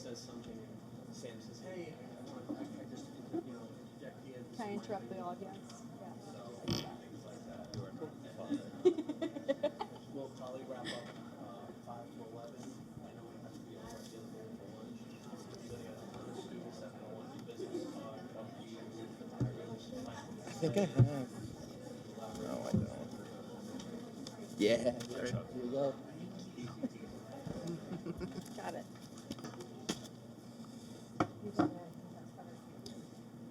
says something, and Sam says, "Hey, I just, inject the end." Can I interrupt the audience? Yeah. Things like that. We'll probably wrap up 5 to 11. I know we have to be over at the other room for lunch. So other students that want to do business I think I have. No, I don't. Yeah. Here we go. Got it.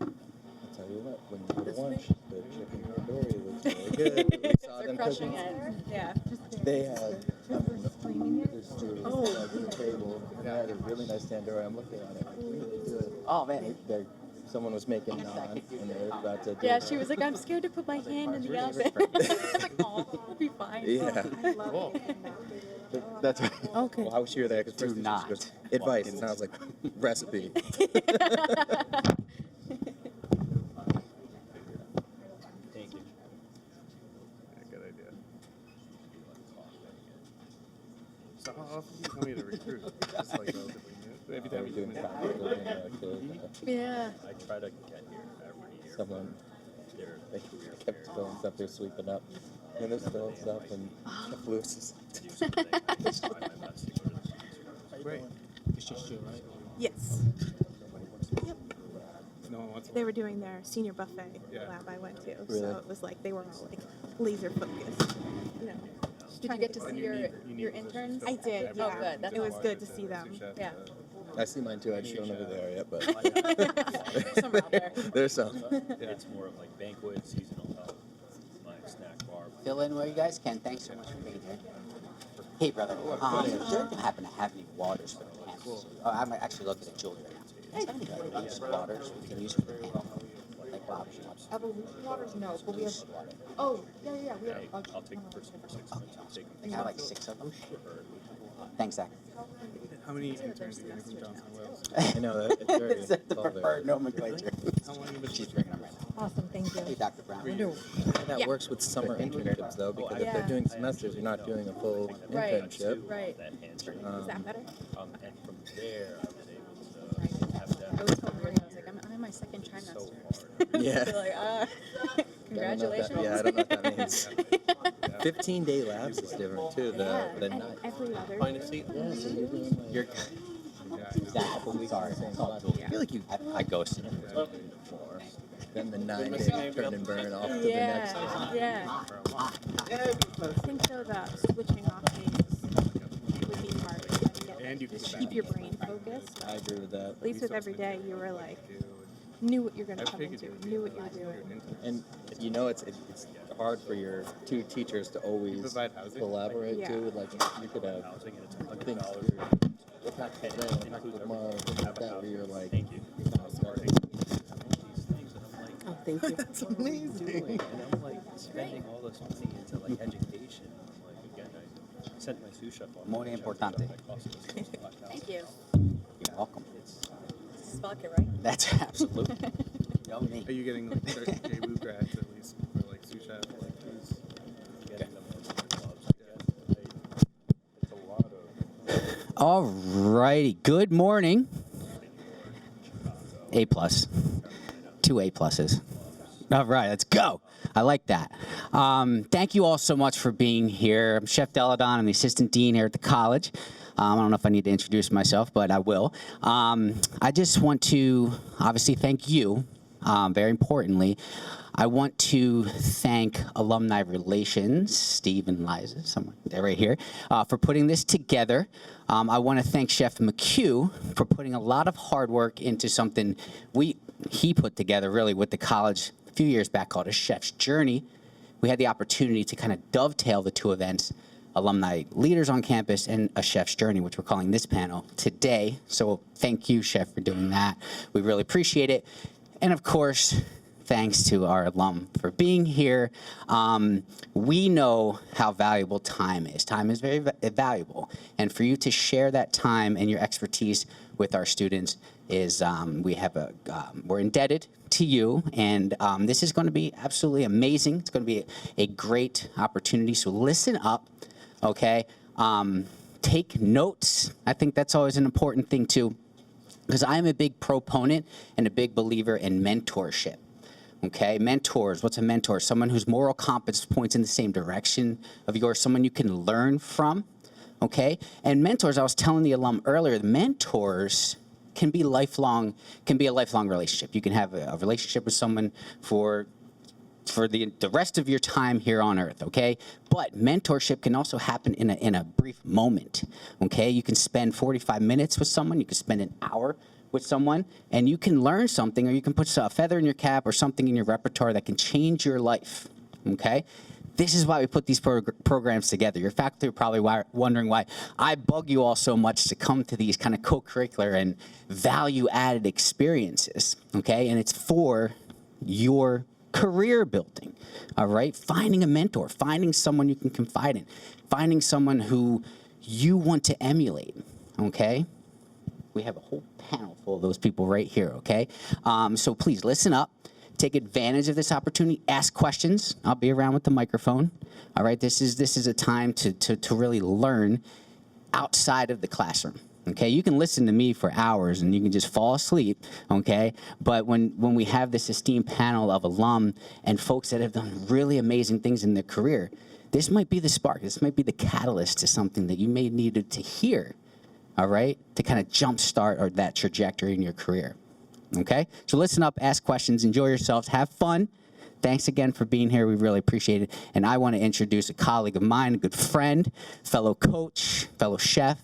I'll tell you what, when you go to lunch, the chicken tandoori looks really good. We saw They're them crushing cooking. it. Yeah. They had this dude at the table. They had a really nice tandoori. I'm looking at it. Really good. Oh, man. Someone was making naan, and they're about to. Yeah, she was like, I'm scared to put my hand in the oven. I was like, oh, we'll be fine. Yeah. Cool. That's right. Okay. Well, I wish you were there because Do first not she goes, advice. It sounds like recipe. Thank you. Good idea. So how often do you tell me to recruit? Just like relatively new? Every time you do doing it. practical and Yeah. I try to get here every year. someone They're they kept spilling stuff. They're sweeping up, and they're spilling stuff, and the flu is just. do something. I just try my best to go to the schools. Great. It's just you, right? Yes, No one wants they were doing their senior buffet Yeah. lab I went to, Really? so it was like they were all like laser focused. You know, Did you get to see And your you need interns? I did. Oh, Yeah, good. That's it was awesome. good to see them. Yeah. I see mine too. I just don't know who they are yet, but Some out there. there's some. It's more of like banquet, seasonal help, my snack bar. Fill in where you guys can. Thanks so much for being here. Hey, brother. Do you happen to have any waters for the candles? Oh, I'm actually looking at Julie right now. Is there any loose waters we can use for the candle? Like Bob's waters? Evolution waters? No, but we have. Loose water. Oh, yeah. We have. Hey, I'll take the person for 6 months. I'll take I have like 6 of them. Thanks, Zach. How many interns are you getting from Johnson & Wales? I know that. It's very, Is that the it's all preferred very- nomenclature? How long have you been She's bringing them right now. Awesome, thank Hey, you. Dr. Brown. I wonder how that Yeah. works with summer internships, though, because if Yeah. they're doing semesters, you're not doing a full Right. internship. Right. that handshake. Is that better? And from there, I was able to have I them was telling her, I was like, I'm in my second so trimester. hard. Yeah. So like, congratulations. Yeah, I don't know what that means. 15-day labs is different too. Yeah. The And 9. every other. Find a seat. Yeah, so you're doing like. You're Zach, sorry. I feel like you. I ghosted him. Then the 9-day turn and burn off to the next. Yeah. I think though that switching off days would be hard. You gotta get, And you can just get keep back. your brain focused. I agree with that. At least with every day, you were like, knew what you're gonna come into, knew what you were doing. And you know, it's hard for your two teachers to always provide housing? collaborate Yeah. too. Like you could have housing, and it's things $100. you're practice today and practice tomorrow, things like that, where you're like, Thank you. These things, and I'm like, Oh, thank you. that's amazing. and I'm like spending all this money into like education. I'm like, again, I sent my sous chef on. Muy importante. Thank you. You're welcome. This is vodka, right? That's absolutely. No Are me. you getting like certain JWU grads at least for like sous chef? Like who's Getting them into the clubs, I guess. It's a lot of. All righty. Good morning. A plus. 2 A pluses. All right, let's go. I like that. Thank you all so much for being here. I'm Chef Deladon. I'm the assistant dean here at the college. I don't know if I need to introduce myself, but I will. I just want to obviously thank you, very importantly. I want to thank Alumni Relations, Steve and Liza, someone, they're right here, for putting this together. I want to thank Chef McHugh for putting a lot of hard work into something he put together really with the college a few years back called A Chef's Journey. We had the opportunity to kind of dovetail the two events, alumni leaders on campus and A Chef's Journey, which we're calling this panel today. So thank you, Chef, for doing that. We really appreciate it. And of course, thanks to our alum for being here. We know how valuable time is. Time is very valuable. And for you to share that time and your expertise with our students is, we're indebted to you. And this is going to be absolutely amazing. It's going to be a great opportunity. So listen up, okay? Take notes. I think that's always an important thing too. because I'm a big proponent and a big believer in mentorship. Okay, mentors, what's a mentor? Someone whose moral compass points in the same direction of yours, someone you can learn from, okay? And mentors, I was telling the alum earlier, the mentors can be a lifelong relationship. You can have a relationship with someone for the rest of your time here on earth, okay? But mentorship can also happen in a brief moment, okay? You can spend 45 minutes with someone, you can spend an hour with someone, and you can learn something, or you can put a feather in your cap or something in your repertoire that can change your life, okay? This is why we put these programs together. Your faculty are probably wondering why I bug you all so much to come to these kind of co-curricular and value-added experiences, okay? And it's for your career building, all right? Finding a mentor, finding someone you can confide in, finding someone who you want to emulate, okay? We have a whole panel full of those people right here, okay? So please listen up. Take advantage of this opportunity. Ask questions. I'll be around with the microphone. All right, this is a time to really learn outside of the classroom. Okay, you can listen to me for hours and you can just fall asleep, okay? But when we have this esteemed panel of alum and folks that have done really amazing things in their career, this might be the spark. This might be the catalyst to something that you may need to hear, all right, to kind of jumpstart or that trajectory in your career, okay? So listen up, ask questions, enjoy yourselves, have fun. Thanks again for being here. We really appreciate it. And I want to introduce a colleague of mine, a good friend, fellow coach, fellow chef,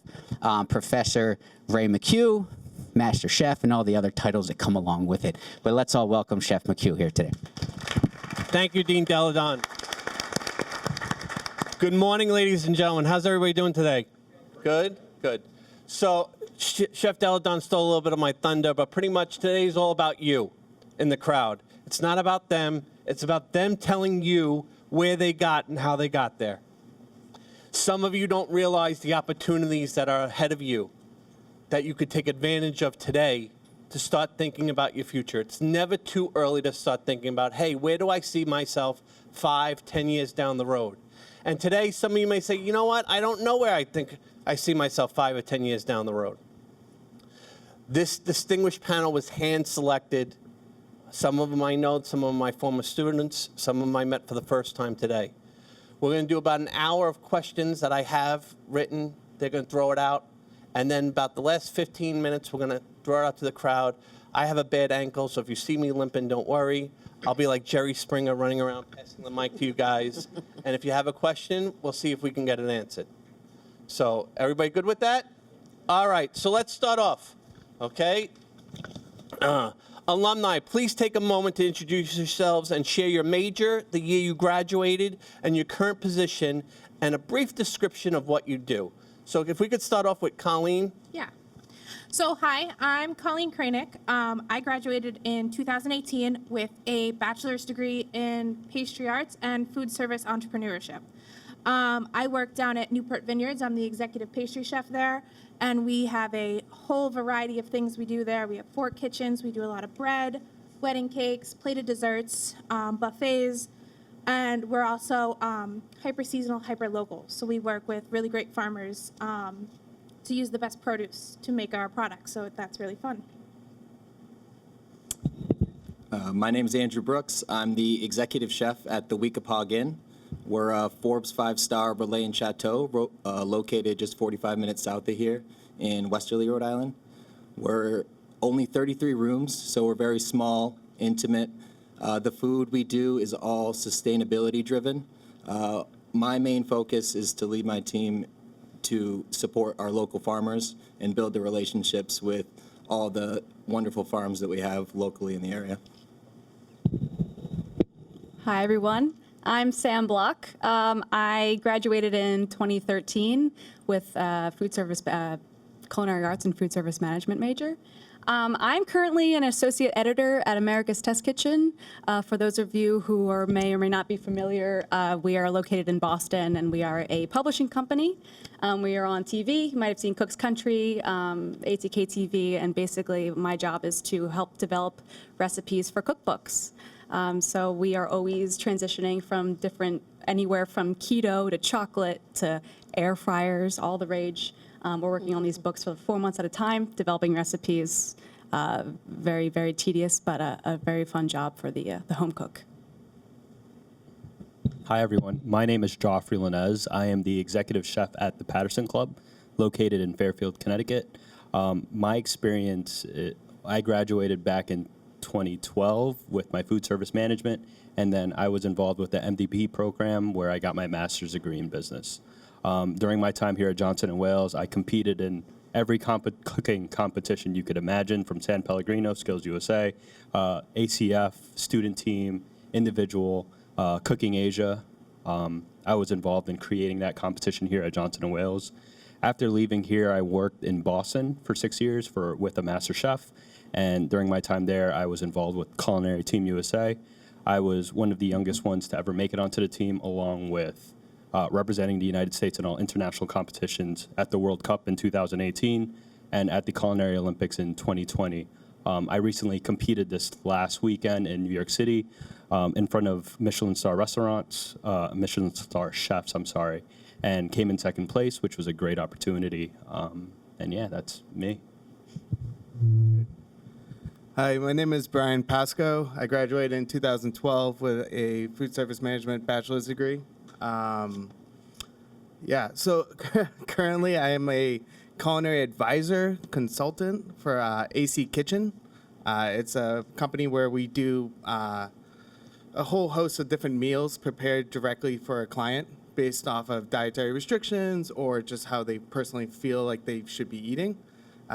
Professor Ray McHugh, Master Chef, and all the other titles that come along with it. But let's all welcome Chef McHugh here today. Thank you, Dean Deladon. Good morning, ladies and gentlemen. How's everybody doing today? Good? Good. So Chef Deladon stole a little bit of my thunder, but pretty much today's all about you in the crowd. It's not about them. It's about them telling you where they got and how they got there. Some of you don't realize the opportunities that are ahead of you that you could take advantage of today to start thinking about your future. It's never too early to start thinking about, hey, where do I see myself 5, 10 years down the road? And today, some of you may say, you know what? I don't know where I think I see myself 5 or 10 years down the road. This distinguished panel was hand-selected. Some of them I know, some of them my former students, some of them I met for the first time today. We're going to do about an hour of questions that I have written. They're going to throw it out. And then about the last 15 minutes, we're going to throw it out to the crowd. I have a bad ankle, so if you see me limping, don't worry. I'll be like Jerry Springer running around passing the mic to you guys. And if you have a question, we'll see if we can get it answered. So everybody good with that? All right, so let's start off, okay? Alumni, please take a moment to introduce yourselves and share your major, the year you graduated, and your current position, and a brief description of what you do. So if we could start off with Colleen. Yeah. So hi, I'm Colleen Kroenick. I graduated in 2018 with a bachelor's degree in pastry arts and food service entrepreneurship. I work down at Newport Vineyards. I'm the executive pastry chef there, and we have a whole variety of things we do there. We have 4 kitchens. We do a lot of bread, wedding cakes, plated desserts, buffets, and we're also hyper-seasonal, hyper-local. So we work with really great farmers to use the best produce to make our products. So that's really fun. My name is Andrew Brooks. I'm the executive chef at the Weekapaug Inn. We're a Forbes 5-star Relais and Chateau located just 45 minutes south of here in Westerly, Rhode Island. We're only 33 rooms, so we're very small, intimate. The food we do is all sustainability driven. My main focus is to lead my team to support our local farmers and build the relationships with all the wonderful farms that we have locally in the area. Hi, everyone. I'm Sam Block. I graduated in 2013 with culinary arts and food service management major. I'm currently an associate editor at America's Test Kitchen. For those of you who may or may not be familiar, we are located in Boston, and we are a publishing company. We are on TV. You might have seen Cook's Country, ATK TV, and basically my job is to help develop recipes for cookbooks. So we are always transitioning from anywhere from keto to chocolate to air fryers, all the rage. We're working on these books for 4 months at a time, developing recipes. Very, very tedious, but a very fun job for the home cook. Hi, everyone. My name is Joffrey Lenez. I am the executive chef at the Patterson Club, located in Fairfield, Connecticut. My experience, I graduated back in 2012 with my food service management, and then I was involved with the MDP program where I got my master's degree in business. During my time here at Johnson & Wales, I competed in every cooking competition you could imagine, from San Pellegrino, Skills USA, ACF, student team, individual, Cooking Asia. I was involved in creating that competition here at Johnson & Wales. After leaving here, I worked in Boston for 6 years with a master chef, and during my time there, I was involved with Culinary Team USA. I was one of the youngest ones to ever make it onto the team, along with representing the United States in all international competitions at the World Cup in 2018 and at the Culinary Olympics in 2020. I recently competed this last weekend in New York City in front of Michelin star restaurants, Michelin star chefs, and came in second place, which was a great opportunity. And yeah, that's me. Hi, my name is Brian Pasco. I graduated in 2012 with a food service management bachelor's degree. So currently I am a culinary advisor consultant for AC Kitchen. It's a company where we do a whole host of different meals prepared directly for a client based off of dietary restrictions or just how they personally feel like they should be eating.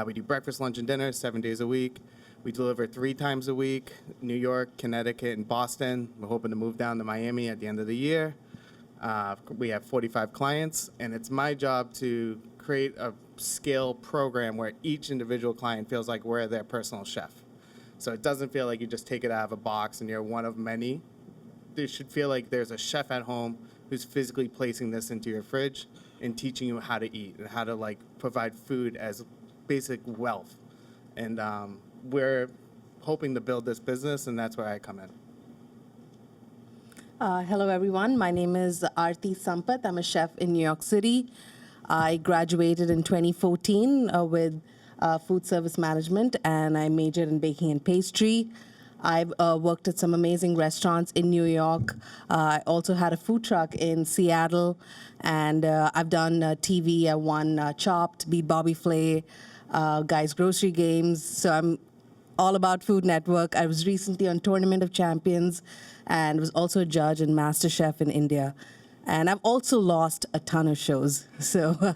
We do breakfast, lunch, and dinner 7 days a week. We deliver 3 times a week, New York, Connecticut, and Boston. We're hoping to move down to Miami at the end of the year. We have 45 clients, and it's my job to create a scale program where each individual client feels like we're their personal chef. So it doesn't feel like you just take it out of a box and you're one of many. They should feel like there's a chef at home who's physically placing this into your fridge and teaching you how to eat and how to provide food as basic wealth. And we're hoping to build this business, and that's where I come in. Hello, everyone. My name is Arthi Sampat. I'm a chef in New York City. I graduated in 2014 with food service management, and I majored in baking and pastry. I've worked at some amazing restaurants in New York. I also had a food truck in Seattle, and I've done TV. I won Chopped, beat Bobby Flay, Guys Grocery Games. So I'm all about Food Network. I was recently on Tournament of Champions and was also a judge in MasterChef in India. And I've also lost a ton of shows. So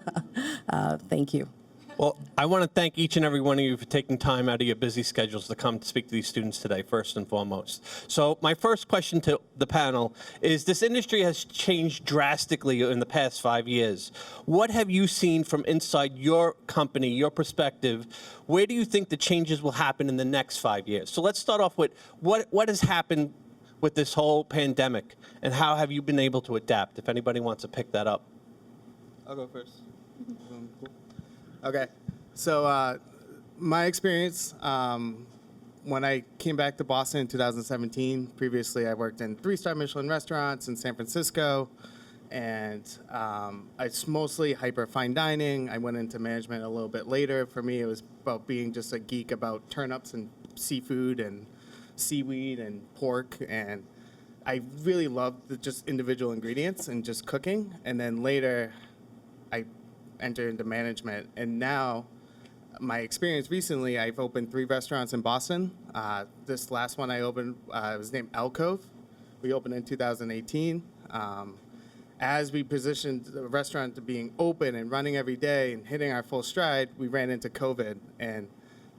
thank you. Well, I want to thank each and every one of you for taking time out of your busy schedules to come to speak to these students today, first and foremost. So my first question to the panel is, this industry has changed drastically in the past 5 years. What have you seen from inside your company, your perspective? Where do you think the changes will happen in the next 5 years? So let's start off with what has happened with this whole pandemic, and how have you been able to adapt, if anybody wants to pick that up? I'll go first. Okay, so my experience, when I came back to Boston in 2017, previously I worked in 3-star Michelin restaurants in San Francisco, and it's mostly hyper fine dining. I went into management a little bit later. For me, it was about being just a geek about turnips and seafood and seaweed and pork, and I really loved the just individual ingredients and just cooking. And then later, I entered into management, and now my experience recently, I've opened 3 restaurants in Boston. This last one I opened was named Alcove. We opened in 2018. As we positioned the restaurant to being open and running every day and hitting our full stride, we ran into COVID. And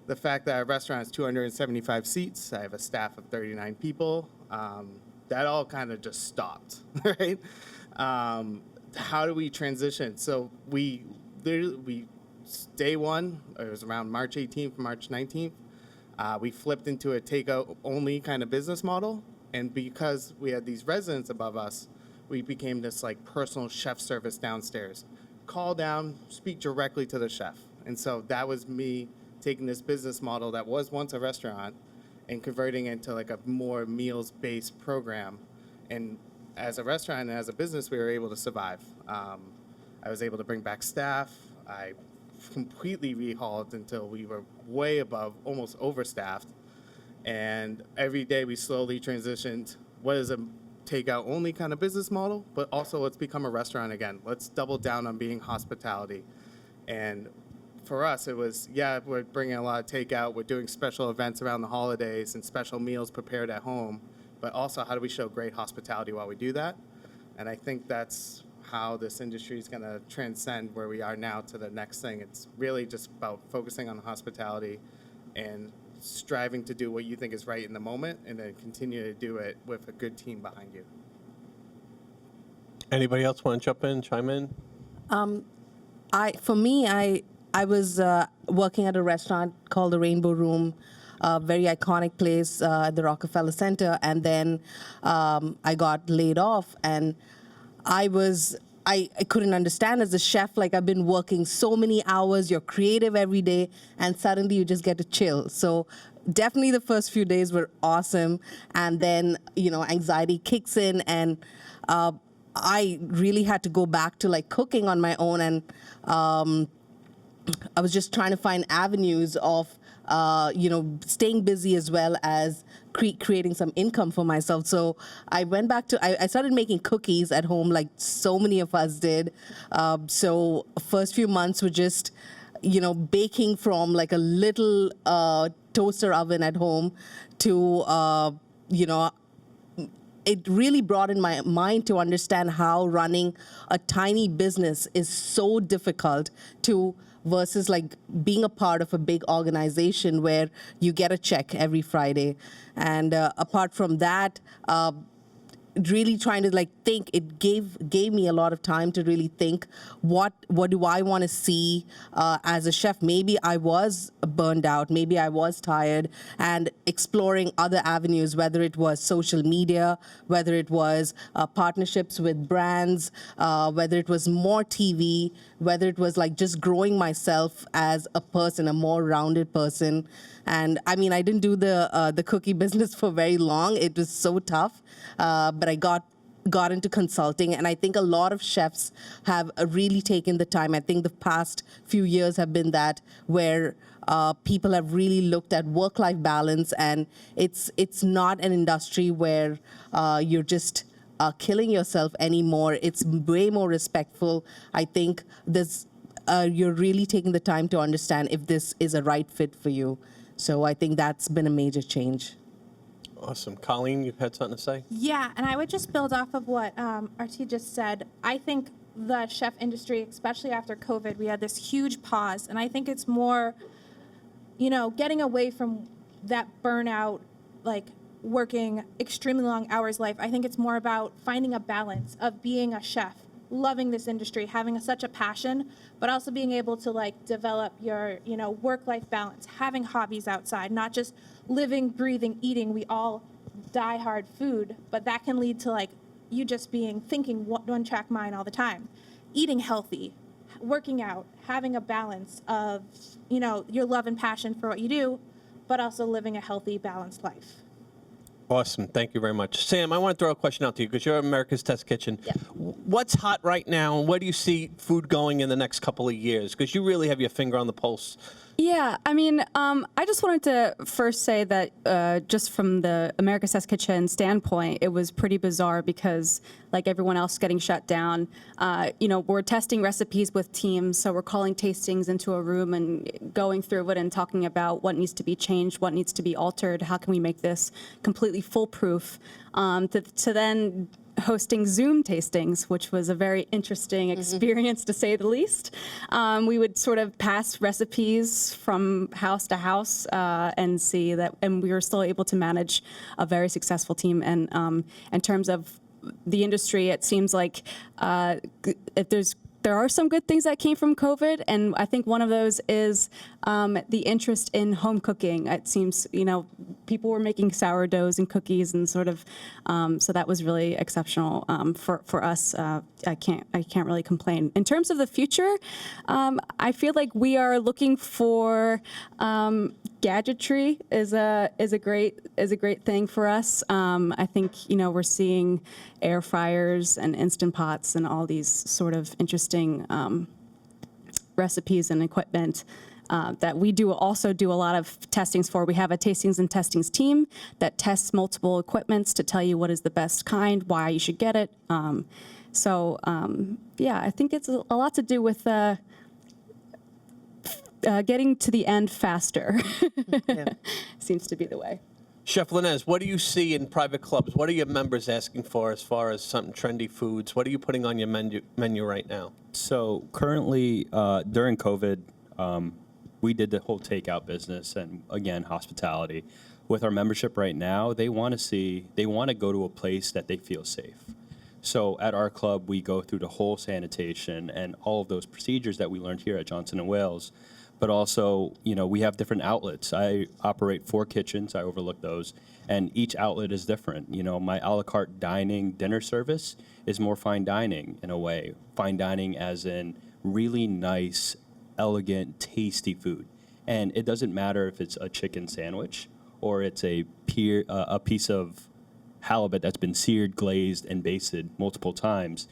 the fact that our restaurant has 275 seats, I have a staff of 39 people, that all kind of just stopped, right? How do we transition? So we day one, it was around March 18th, March 19th, we flipped into a takeout only kind of business model. And because we had these residents above us, we became this personal chef service downstairs. Call down, speak directly to the chef. And so that was me taking this business model that was once a restaurant and converting it into a more meals-based program. And as a restaurant and as a business, we were able to survive. I was able to bring back staff. I completely rehauled until we were way above, almost overstaffed. And every day we slowly transitioned what is a takeout only kind of business model, but also let's become a restaurant again. Let's double down on being hospitality. And for us, it was, yeah, we're bringing a lot of takeout. We're doing special events around the holidays and special meals prepared at home. But also, how do we show great hospitality while we do that? And I think that's how this industry is going to transcend where we are now to the next thing. It's really just about focusing on hospitality and striving to do what you think is right in the moment and then continue to do it with a good team behind you. Anybody else want to jump in, chime in? I was working at a restaurant called the Rainbow Room, a very iconic place at the Rockefeller Center, and then I got laid off, and I couldn't understand as a chef, like I've been working so many hours, you're creative every day, and suddenly you just get to chill. So definitely the first few days were awesome, and then, anxiety kicks in, and I really had to go back to like cooking on my own, and I was just trying to find avenues of, staying busy as well as creating some income for myself. So I went back to, I started making cookies at home like so many of us did. So first few months were just, baking from like a little toaster oven at home to, it really broadened my mind to understand how running a tiny business is so difficult versus like being a part of a big organization where you get a check every Friday. And apart from that, really trying to like think, it gave me a lot of time to really think, what do I want to see as a chef? Maybe I was burned out, maybe I was tired, and exploring other avenues, whether it was social media, whether it was partnerships with brands, whether it was more TV, whether it was like just growing myself as a person, a more rounded person. And I mean, I didn't do the cookie business for very long. It was so tough, but I got into consulting, and I think a lot of chefs have really taken the time. I think the past few years have been that where people have really looked at work-life balance, and it's not an industry where you're just killing yourself anymore. It's way more respectful. I think you're really taking the time to understand if this is a right fit for you. So I think that's been a major change. Awesome. Colleen, you had something to say? Yeah, and I would just build off of what Arthi just said. I think the chef industry, especially after COVID, we had this huge pause, and I think it's more, getting away from that burnout, like working extremely long hours life. I think it's more about finding a balance of being a chef, loving this industry, having such a passion, but also being able to like develop your, work-life balance, having hobbies outside, not just living, breathing, eating. We all die hard food, but that can lead to like you just thinking one-track mind all the time. Eating healthy, working out, having a balance of, your love and passion for what you do, but also living a healthy, balanced life. Awesome. Thank you very much. Sam, I want to throw a question out to you because you're America's Test Kitchen. Yeah. What's hot right now, and where do you see food going in the next couple of years? Because you really have your finger on the pulse. Yeah, I mean, I just wanted to first say that just from the America's Test Kitchen standpoint, it was pretty bizarre because, like everyone else getting shut down, we're testing recipes with teams, so we're calling tastings into a room and going through it and talking about what needs to be changed, what needs to be altered, how can we make this completely foolproof, to then hosting Zoom tastings, which was a very interesting experience to say the least. We would sort of pass recipes from house to house and see that, and we were still able to manage a very successful team. And in terms of the industry, it seems like there are some good things that came from COVID, and I think one of those is the interest in home cooking. It seems, people were making sourdoughs and cookies and sort of, so that was really exceptional for us. I can't really complain. In terms of the future, I feel like we are looking for gadgetry is a great thing for us. I think we're seeing air fryers and Instant Pots and all these sort of interesting recipes and equipment that we also do a lot of testings for. We have a tastings and testings team that tests multiple equipments to tell you what is the best kind, why you should get it. Yeah, I think it's a lot to do with getting to the end faster. Seems to be the way. Chef Lenez, what do you see in private clubs? What are your members asking for as far as some trendy foods? What are you putting on your menu right now? So currently, during COVID, we did the whole takeout business and, again, hospitality. With our membership right now, they want to go to a place that they feel safe. So at our club, we go through the whole sanitation and all of those procedures that we learned here at Johnson & Wales. But also, we have different outlets. I operate 4 kitchens. I overlook those. And each outlet is different. My a la carte dining dinner service is more fine dining in a way. Fine dining as in really nice, elegant, tasty food. And it doesn't matter if it's a chicken sandwich or it's a piece of halibut that's been seared, glazed, and basted multiple times.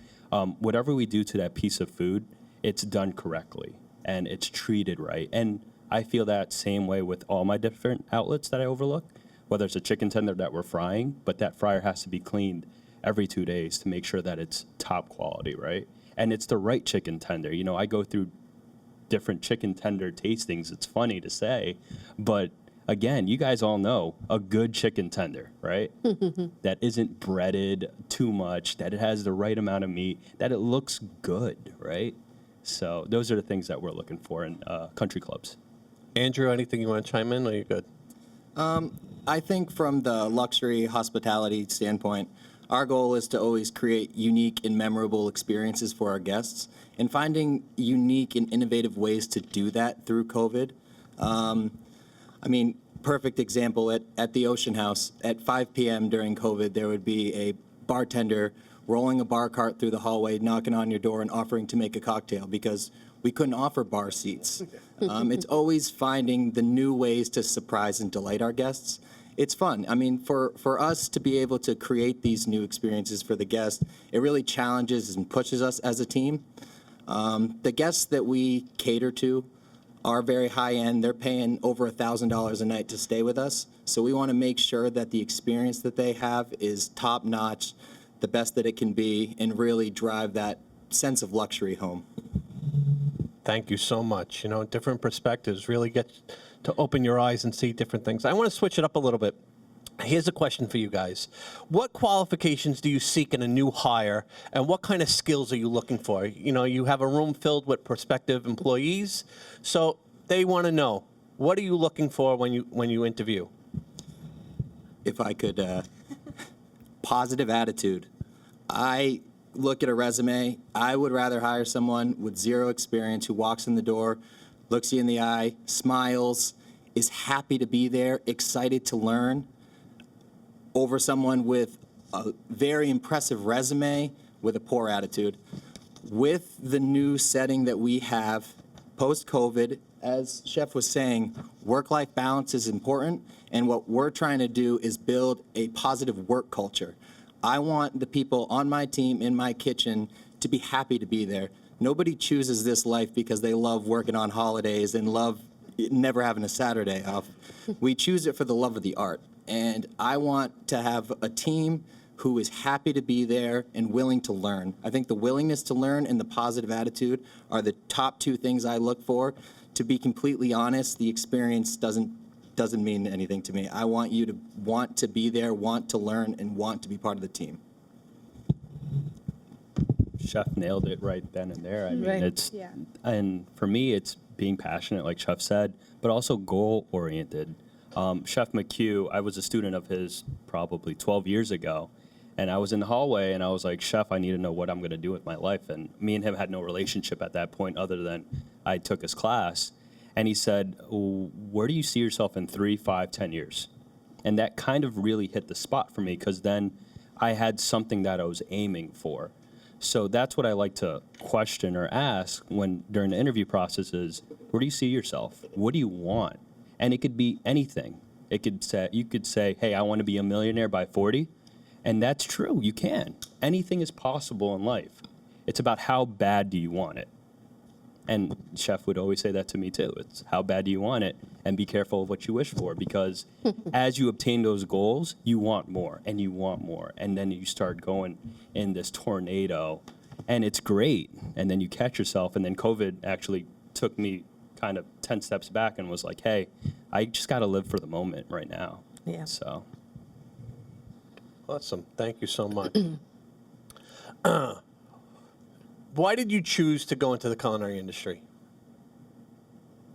Whatever we do to that piece of food, it's done correctly. And it's treated right. And I feel that same way with all my different outlets that I overlook, whether it's a chicken tender that we're frying, but that fryer has to be cleaned every 2 days to make sure that it's top quality, right? And it's the right chicken tender. I go through different chicken tender tastings. It's funny to say, but again, you guys all know a good chicken tender, right? That isn't breaded too much, that it has the right amount of meat, that it looks good, right? So those are the things that we're looking for in country clubs. Andrew, anything you want to chime in, or are you good? I think from the luxury hospitality standpoint, our goal is to always create unique and memorable experiences for our guests, and finding unique and innovative ways to do that through COVID. Perfect example, at the Ocean House, at 5 p.m. during COVID, there would be a bartender rolling a bar cart through the hallway, knocking on your door and offering to make a cocktail because we couldn't offer bar seats. It's always finding the new ways to surprise and delight our guests. It's fun. For us to be able to create these new experiences for the guests, it really challenges and pushes us as a team. The guests that we cater to are very high end. They're paying over $1,000 a night to stay with us. So we want to make sure that the experience that they have is top notch, the best that it can be, and really drive that sense of luxury home. Thank you so much. Different perspectives really get to open your eyes and see different things. I want to switch it up a little bit. Here's a question for you guys. What qualifications do you seek in a new hire, and what kind of skills are you looking for? You have a room filled with prospective employees, so they want to know, what are you looking for when you interview? If I could, positive attitude. I look at a resume. I would rather hire someone with 0 experience who walks in the door, looks you in the eye, smiles, is happy to be there, excited to learn, over someone with a very impressive resume with a poor attitude. With the new setting that we have post-COVID, as Chef was saying, work-life balance is important, and what we're trying to do is build a positive work culture. I want the people on my team, in my kitchen, to be happy to be there. Nobody chooses this life because they love working on holidays and love never having a Saturday off. We choose it for the love of the art. And I want to have a team who is happy to be there and willing to learn. I think the willingness to learn and the positive attitude are the top 2 things I look for. To be completely honest, the experience doesn't mean anything to me. I want you to want to be there, want to learn, and want to be part of the team. Chef nailed it right then and there. And for me, it's being passionate, like Chef said, but also goal-oriented. Chef McHugh, I was a student of his probably 12 years ago, and I was in the hallway, and I was like, Chef, I need to know what I'm going to do with my life. And me and him had no relationship at that point other than I took his class. And he said, where do you see yourself in 3, 5, 10 years? And that kind of really hit the spot for me, because then I had something that I was aiming for. So that's what I like to question or ask during the interview process is, where do you see yourself? What do you want? And it could be anything. You could say, hey, I want to be a millionaire by 40. And that's true. You can. Anything is possible in life. It's about how bad do you want it. And chef would always say that to me too. It's how bad do you want it, and be careful of what you wish for, because as you obtain those goals, you want more and you want more, and then you start going in this tornado, and it's great, and then you catch yourself, and then COVID actually took me kind of 10 steps back and was like, hey, I just got to live for the moment right now. Yeah. So. Awesome. Thank you so much. Why did you choose to go into the culinary industry?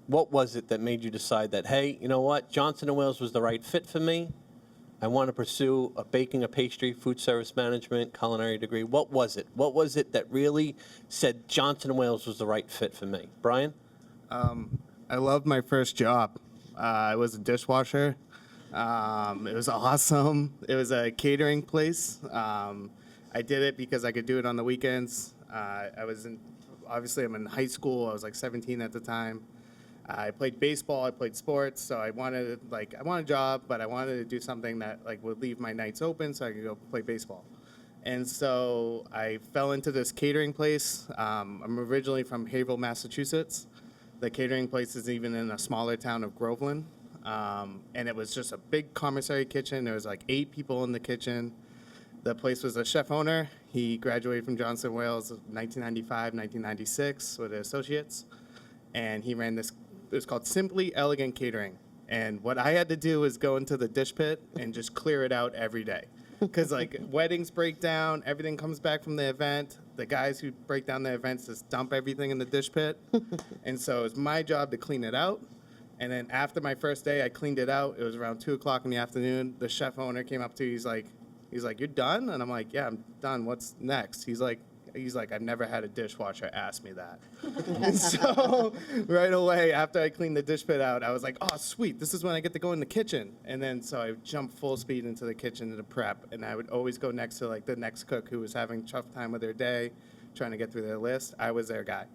What was it that made you decide that, hey, you know what, Johnson & Wales was the right fit for me? I want to pursue a baking, a pastry, food service management, culinary degree. What was it? What was it that really said Johnson & Wales was the right fit for me? Brian? I loved my first job. I was a dishwasher. It was awesome. It was a catering place. I did it because I could do it on the weekends. Obviously I'm in high school. I was like 17 at the time. I played baseball. I played sports. So I wanted a job, but I wanted to do something that would leave my nights open so I could go play baseball. And so I fell into this catering place. I'm originally from Haverhill, Massachusetts. The catering place is even in a smaller town of Groveland. And it was just a big commissary kitchen. There was like 8 people in the kitchen. The place was a chef owner. He graduated from Johnson & Wales in 1995, 1996 with associates. And he ran this, it was called Simply Elegant Catering. And what I had to do was go into the dish pit and just clear it out every day. Because weddings break down, everything comes back from the event. The guys who break down the events just dump everything in the dish pit. And so it was my job to clean it out. And then after my first day, I cleaned it out. It was around 2 o'clock in the afternoon. The chef owner came up to me. He's like, you're done? And I'm like, yeah, I'm done. What's next? He's like, I've never had a dishwasher ask me that. And so right away, after I cleaned the dish pit out, I was like, oh, sweet. This is when I get to go in the kitchen. And then so I jumped full speed into the kitchen to prep. And I would always go next to the next cook who was having a tough time with their day, trying to get through their list. I was their guy.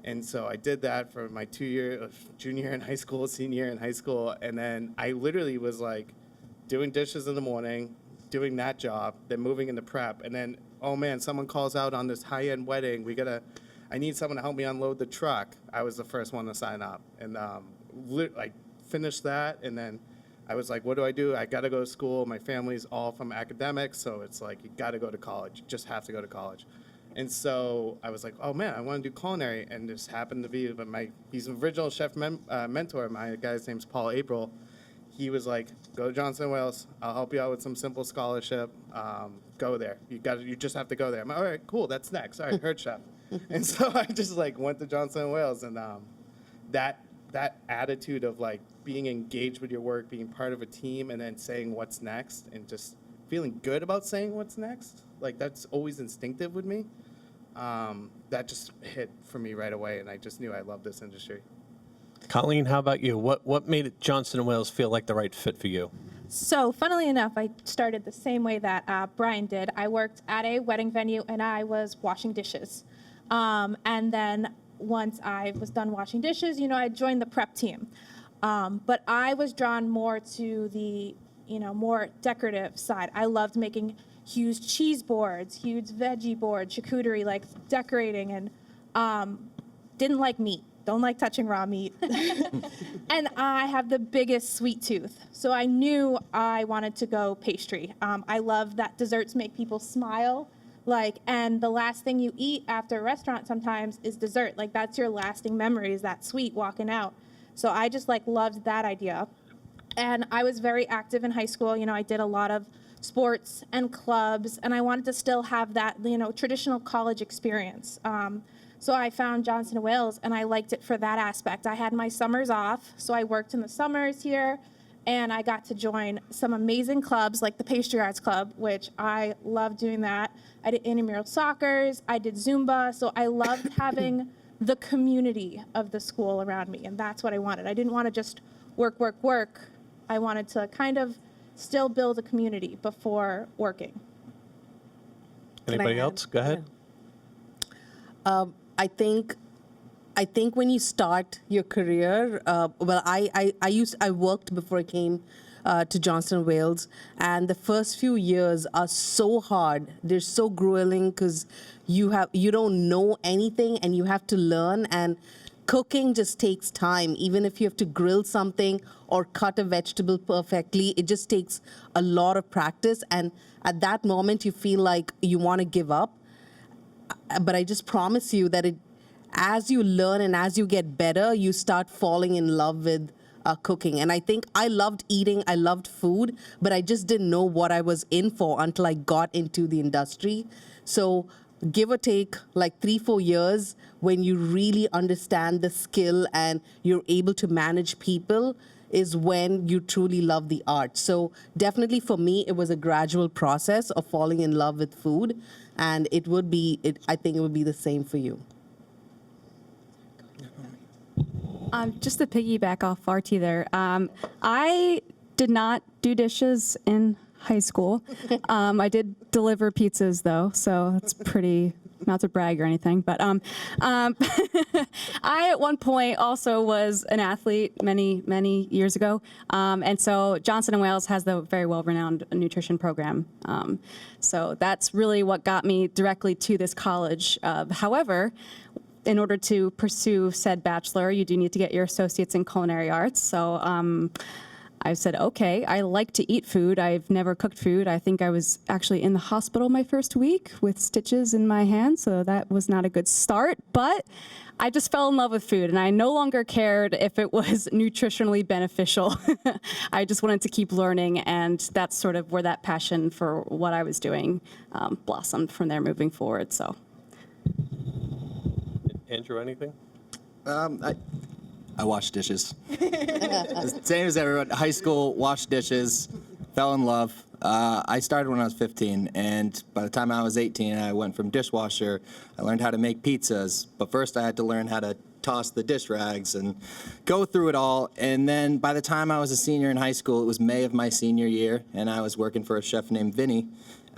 And so I did that for my 2 year, junior in high school, senior in high school. And then I literally was doing dishes in the morning, doing that job, then moving into prep. And then, oh man, someone calls out on this high-end wedding. I need someone to help me unload the truck. I was the first one to sign up. And I finished that. And then I was like, what do? I got to go to school. My family's all from academics. So it's like, you got to go to college. You just have to go to college. And so I was like, oh man, I want to do culinary. And this happened to be he's an original chef mentor. My guy's name's Paul April. He was like, go to Johnson & Wales. I'll help you out with some simple scholarship. Go there. You just have to go there. I'm like, all right, cool. That's next. All right, heard chef. And so I just went to Johnson & Wales, and that attitude of being engaged with your work, being part of a team, and then saying what's next, and just feeling good about saying what's next. That's always instinctive with me. That just hit for me right away, and I just knew I loved this industry. Colleen, how about you? What made it Johnson & Wales feel like the right fit for you? So funnily enough, I started the same way that Brian did. I worked at a wedding venue and I was washing dishes. And then once I was done washing dishes, I joined the prep team. But I was drawn more to the, more decorative side. I loved making huge cheese boards, huge veggie boards, charcuterie, decorating, and didn't like meat. Don't like touching raw meat. And I have the biggest sweet tooth. So I knew I wanted to go pastry. I love that desserts make people smile. And the last thing you eat after a restaurant sometimes is dessert. That's your lasting memory, is that sweet walking out. So I just loved that idea. And I was very active in high school. I did a lot of sports and clubs, and I wanted to still have that, traditional college experience. So I found Johnson & Wales, and I liked it for that aspect. I had my summers off, so I worked in the summers here, and I got to join some amazing clubs like the Pastry Arts Club, which I love doing that. I did intramural soccers, I did Zumba, so I loved having the community of the school around me, and that's what I wanted. I didn't want to just work. I wanted to kind of still build a community before working. Anybody else? Go ahead. I think when you start your career, I worked before I came to Johnson & Wales, and the first few years are so hard. They're so grueling because you don't know anything and you have to learn, and cooking just takes time. Even if you have to grill something or cut a vegetable perfectly, it just takes a lot of practice, and at that moment you feel like you want to give up. But I just promise you that as you learn and as you get better, you start falling in love with cooking. And I think I loved eating, I loved food, but I just didn't know what I was in for until I got into the industry. So give or take like 3-4 years, when you really understand the skill and you're able to manage people, is when you truly love the art. So definitely for me, it was a gradual process of falling in love with food, and I think it would be the same for you. Just to piggyback off Arthi there, I did not do dishes in high school. I did deliver pizzas though, so that's pretty, not to brag or anything, but I at one point also was an athlete many years ago, and so Johnson & Wales has the very well-renowned nutrition program. So that's really what got me directly to this college. However, in order to pursue said bachelor, you do need to get your associates in culinary arts. So I said, okay, I like to eat food. I've never cooked food. I think I was actually in the hospital my first week with stitches in my hand, so that was not a good start. But I just fell in love with food, and I no longer cared if it was nutritionally beneficial. I just wanted to keep learning, and that's sort of where that passion for what I was doing blossomed from there moving forward. So. Andrew, anything? I washed dishes. Same as everyone. High school, washed dishes, fell in love. I started when I was 15, and by the time I was 18, I went from dishwasher. I learned how to make pizzas, but first I had to learn how to toss the dish rags and go through it all. And then by the time I was a senior in high school, it was May of my senior year, and I was working for a chef named Vinny.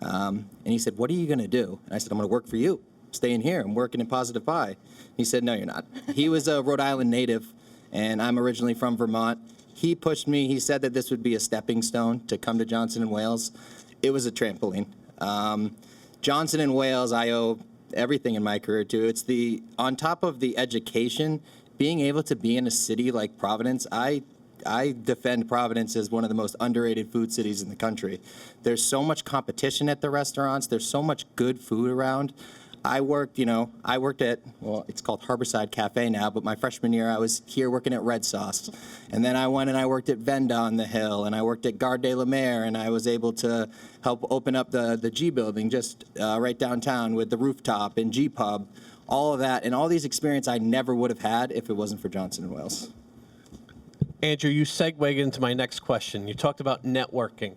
And he said, "What are you going to do?" And I said, "I'm going to work for you. Staying here. I'm working in Positive Pie." He said, "No, you're not." He was a Rhode Island native, and I'm originally from Vermont. He pushed me. He said that this would be a stepping stone to come to Johnson & Wales. It was a trampoline. Johnson & Wales, I owe everything in my career to. It's on top of the education, being able to be in a city like Providence. I defend Providence as one of the most underrated food cities in the country. There's so much competition at the restaurants. There's so much good food around. I worked at, well, it's called Harborside Cafe now, but my freshman year I was here working at Red Sauce. And then I went and I worked at Venda on the Hill, and I worked at Gare de la Mer, and I was able to help open up the G building just right downtown with the rooftop and G Pub, all of that. And all these experiences I never would have had if it wasn't for Johnson & Wales. Andrew, you segued into my next question. You talked about networking.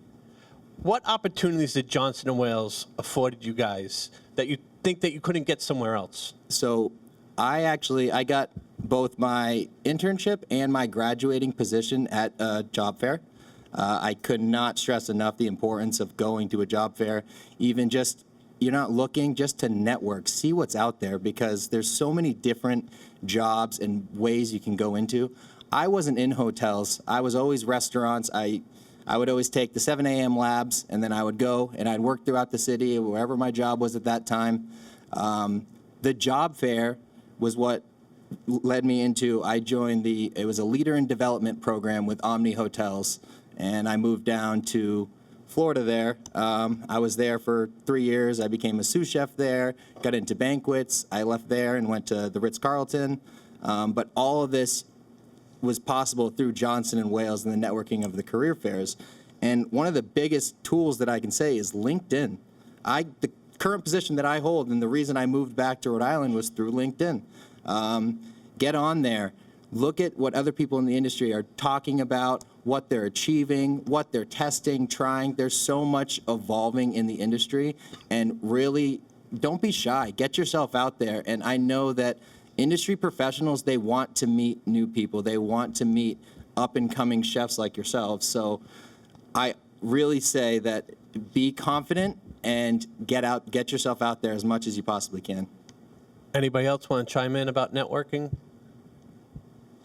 What opportunities did Johnson & Wales afforded you guys that you think that you couldn't get somewhere else? So I got both my internship and my graduating position at a job fair. I could not stress enough the importance of going to a job fair, even just, you're not looking, just to network, see what's out there, because there's so many different jobs and ways you can go into. I wasn't in hotels. I was always restaurants. I would always take the 7 a.m. labs, and then I would go and I'd work throughout the city, wherever my job was at that time. The job fair was what led me into, I joined it was a leader in development program with Omni Hotels, and I moved down to Florida there. I was there for 3 years. I became a sous chef there, got into banquets. I left there and went to the Ritz-Carlton. But all of this was possible through Johnson & Wales and the networking of the career fairs. And one of the biggest tools that I can say is LinkedIn. The current position that I hold, and the reason I moved back to Rhode Island, was through LinkedIn. Get on there. Look at what other people in the industry are talking about, what they're achieving, what they're testing, trying. There's so much evolving in the industry, and really, don't be shy. Get yourself out there. And I know that industry professionals, they want to meet new people. They want to meet up-and-coming chefs like yourselves. So I really say that be confident and get yourself out there as much as you possibly can. Anybody else want to chime in about networking?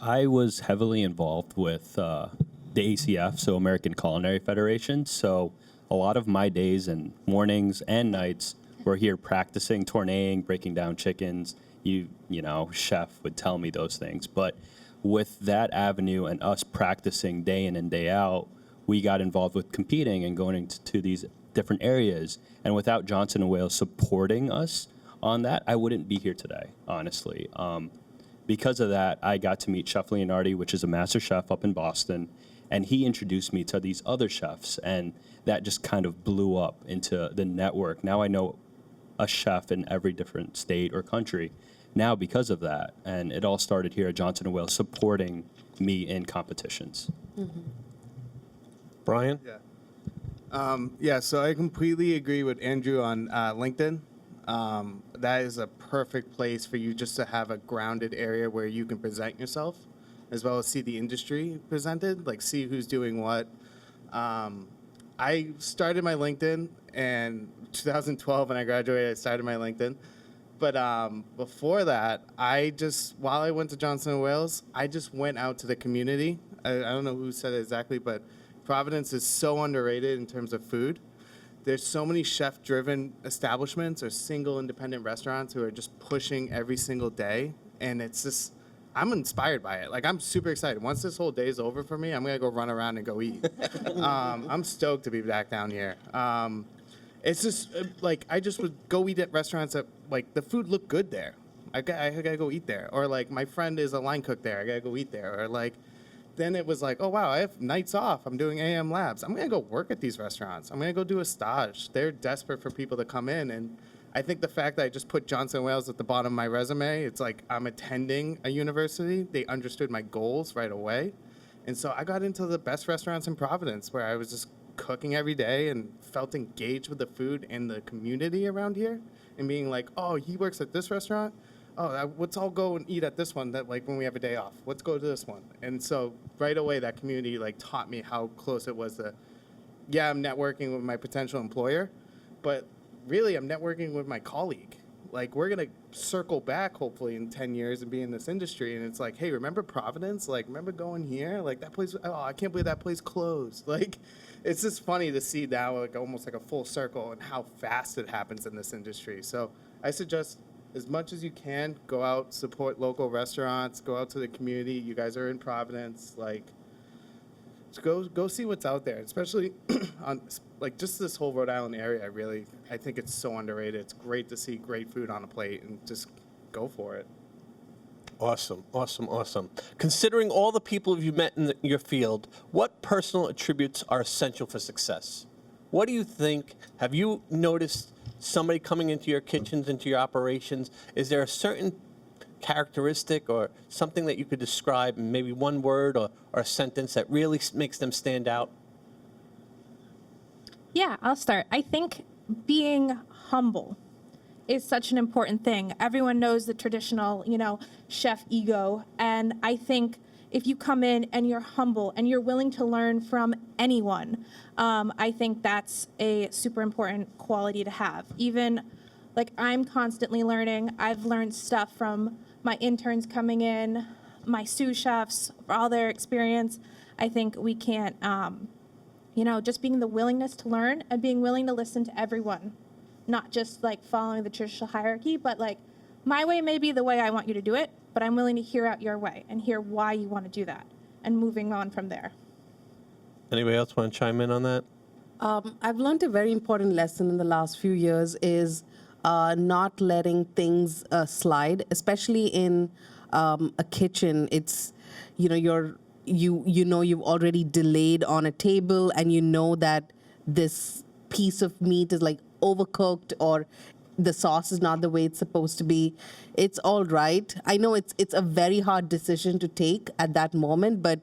I was heavily involved with the ACF, so American Culinary Federation. So a lot of my days and mornings and nights were here practicing tourneing, breaking down chickens. You know, chef would tell me those things. But with that avenue and us practicing day in and day out, we got involved with competing and going into these different areas. And without Johnson & Wales supporting us on that, I wouldn't be here today, honestly. Because of that, I got to meet Chef Leonardi, which is a master chef up in Boston, and he introduced me to these other chefs, and that just kind of blew up into the network. Now I know a chef in every different state or country now because of that, and it all started here at Johnson & Wales supporting me in competitions. Brian? Yeah, so I completely agree with Andrew on LinkedIn. That is a perfect place for you just to have a grounded area where you can present yourself, as well as see the industry presented, like see who's doing what. I started my LinkedIn in 2012 when I graduated. I started my LinkedIn. But before that, while I went to Johnson & Wales, I just went out to the community. I don't know who said it exactly, but Providence is so underrated in terms of food. There's so many chef-driven establishments or single independent restaurants who are just pushing every single day, and it's just, I'm inspired by it. Like, I'm super excited. Once this whole day is over for me, I'm gonna go run around and go eat. I'm stoked to be back down here. It's just like I just would go eat at restaurants that like the food looked good there. I gotta go eat there, or like my friend is a line cook there. I gotta go eat there, or like. Then it was like, oh, wow, I have nights off. I'm doing AM labs. I'm going to go work at these restaurants. I'm going to go do a stage. They're desperate for people to come in. And I think the fact that I just put Johnson & Wales at the bottom of my resume, it's like I'm attending a university. They understood my goals right away. And so I got into the best restaurants in Providence where I was just cooking every day and felt engaged with the food and the community around here and being like, oh, he works at this restaurant? Oh, let's all go and eat at this one that like when we have a day off. Let's go to this one. And so right away that community like taught me how close it was to, yeah, I'm networking with my potential employer, but really I'm networking with my colleague. Like we're gonna circle back hopefully in 10 years and be in this industry. And it's like, hey, remember Providence? Like remember going here? Like that place, oh, I can't believe that place closed. Like it's just funny to see now like almost like a full circle and how fast it happens in this industry. So I suggest as much as you can, go out, support local restaurants, go out to the community. You guys are in Providence, like, go see what's out there, especially on, like, just this whole Rhode Island area, I think it's so underrated. It's great to see great food on a plate and just go for it. Awesome, awesome, awesome. Considering all the people you've met in your field, what personal attributes are essential for success? What do you think? Have you noticed somebody coming into your kitchens, into your operations? Is there a certain characteristic or something that you could describe in maybe one word or a sentence that really makes them stand out? Yeah, I'll start. I think being humble is such an important thing. Everyone knows the traditional, chef ego. And I think if you come in and you're humble and you're willing to learn from anyone, I think that's a super important quality to have. Even like I'm constantly learning. I've learned stuff from my interns coming in, my sous chefs, for all their experience. I think we can't, just being the willingness to learn and being willing to listen to everyone, not just like following the traditional hierarchy, but like my way may be the way I want you to do it, but I'm willing to hear out your way and hear why you want to do that and moving on from there. Anybody else want to chime in on that? I've learned a very important lesson in the last few years is not letting things slide, especially in a kitchen. It's, you've already delayed on a table and you know that this piece of meat is like overcooked or the sauce is not the way it's supposed to be. It's all right. I know it's a very hard decision to take at that moment, but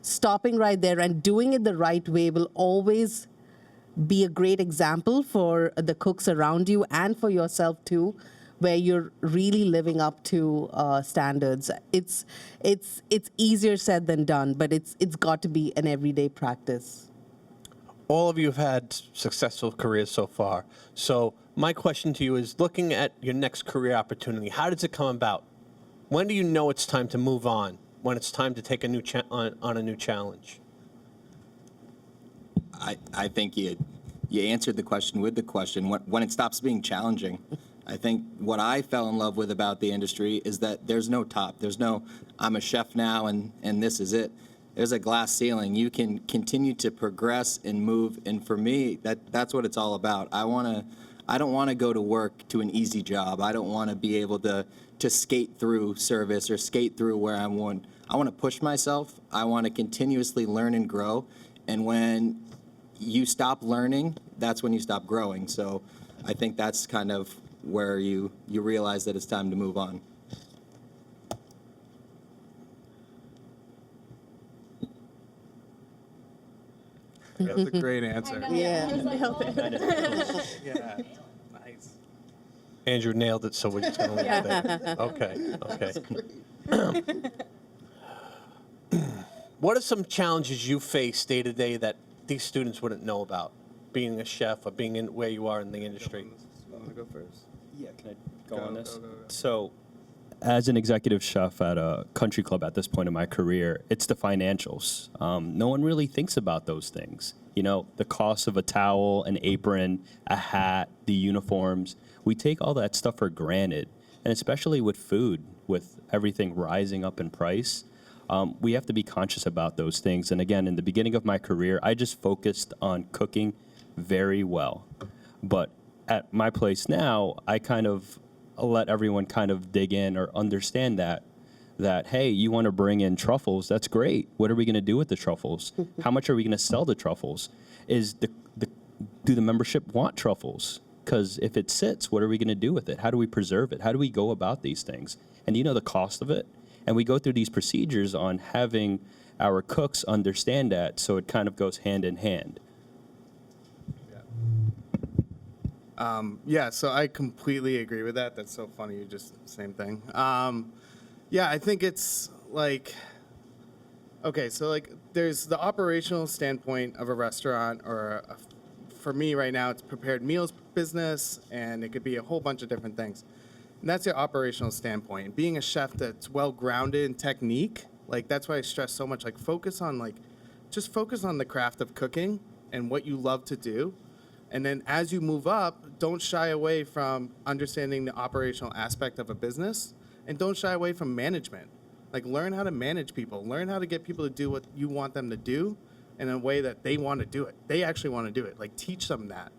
stopping right there and doing it the right way will always be a great example for the cooks around you and for yourself too, where you're really living up to standards. It's easier said than done, but it's got to be an everyday practice. All of you have had successful careers so far. So my question to you is, looking at your next career opportunity, how does it come about? When do you know it's time to move on? When it's time to take a new on a new challenge? I think you answered the question with the question. When it stops being challenging, I think what I fell in love with about the industry is that there's no top. There's no, I'm a chef now and this is it. There's a glass ceiling. You can continue to progress and move. And for me, that's what it's all about. I don't want to go to work to an easy job. I don't want to be able to skate through service or skate through where I'm one. I want to push myself. I want to continuously learn and grow. And when you stop learning, that's when you stop growing. So I think that's kind of where you realize that it's time to move on. That's a great answer. Yeah. Yeah. Nice. Andrew nailed it, so we're just going to leave it there. Okay. What are some challenges you face day to day that these students wouldn't know about, being a chef or being in where you are in the industry? You want to go first? Yeah, can I go on this? Go. So, as an executive chef at a country club at this point in my career, it's the financials. No one really thinks about those things. You know, the cost of a towel, an apron, a hat, the uniforms. We take all that stuff for granted. And especially with food, with everything rising up in price, we have to be conscious about those things. And again, in the beginning of my career, I just focused on cooking very well. But at my place now, I kind of let everyone kind of dig in or understand that, hey, you want to bring in truffles, that's great. What are we going to do with the truffles? How much are we going to sell the truffles? Do the membership want truffles? Because if it sits, what are we going to do with it? How do we preserve it? How do we go about these things? And you know the cost of it? And we go through these procedures on having our cooks understand that, so it kind of goes hand in hand. Yeah, so I completely agree with that. That's so funny. You just, same thing. Yeah, I think it's like, okay, so like there's the operational standpoint of a restaurant for me right now, it's prepared meals business, and it could be a whole bunch of different things. And that's your operational standpoint. Being a chef that's well-grounded in technique, like that's why I stress so much, like just focus on the craft of cooking and what you love to do. And then as you move up, don't shy away from understanding the operational aspect of a business, and don't shy away from management. Like learn how to manage people, learn how to get people to do what you want them to do in a way that they want to do it. They actually want to do it. Like teach them that.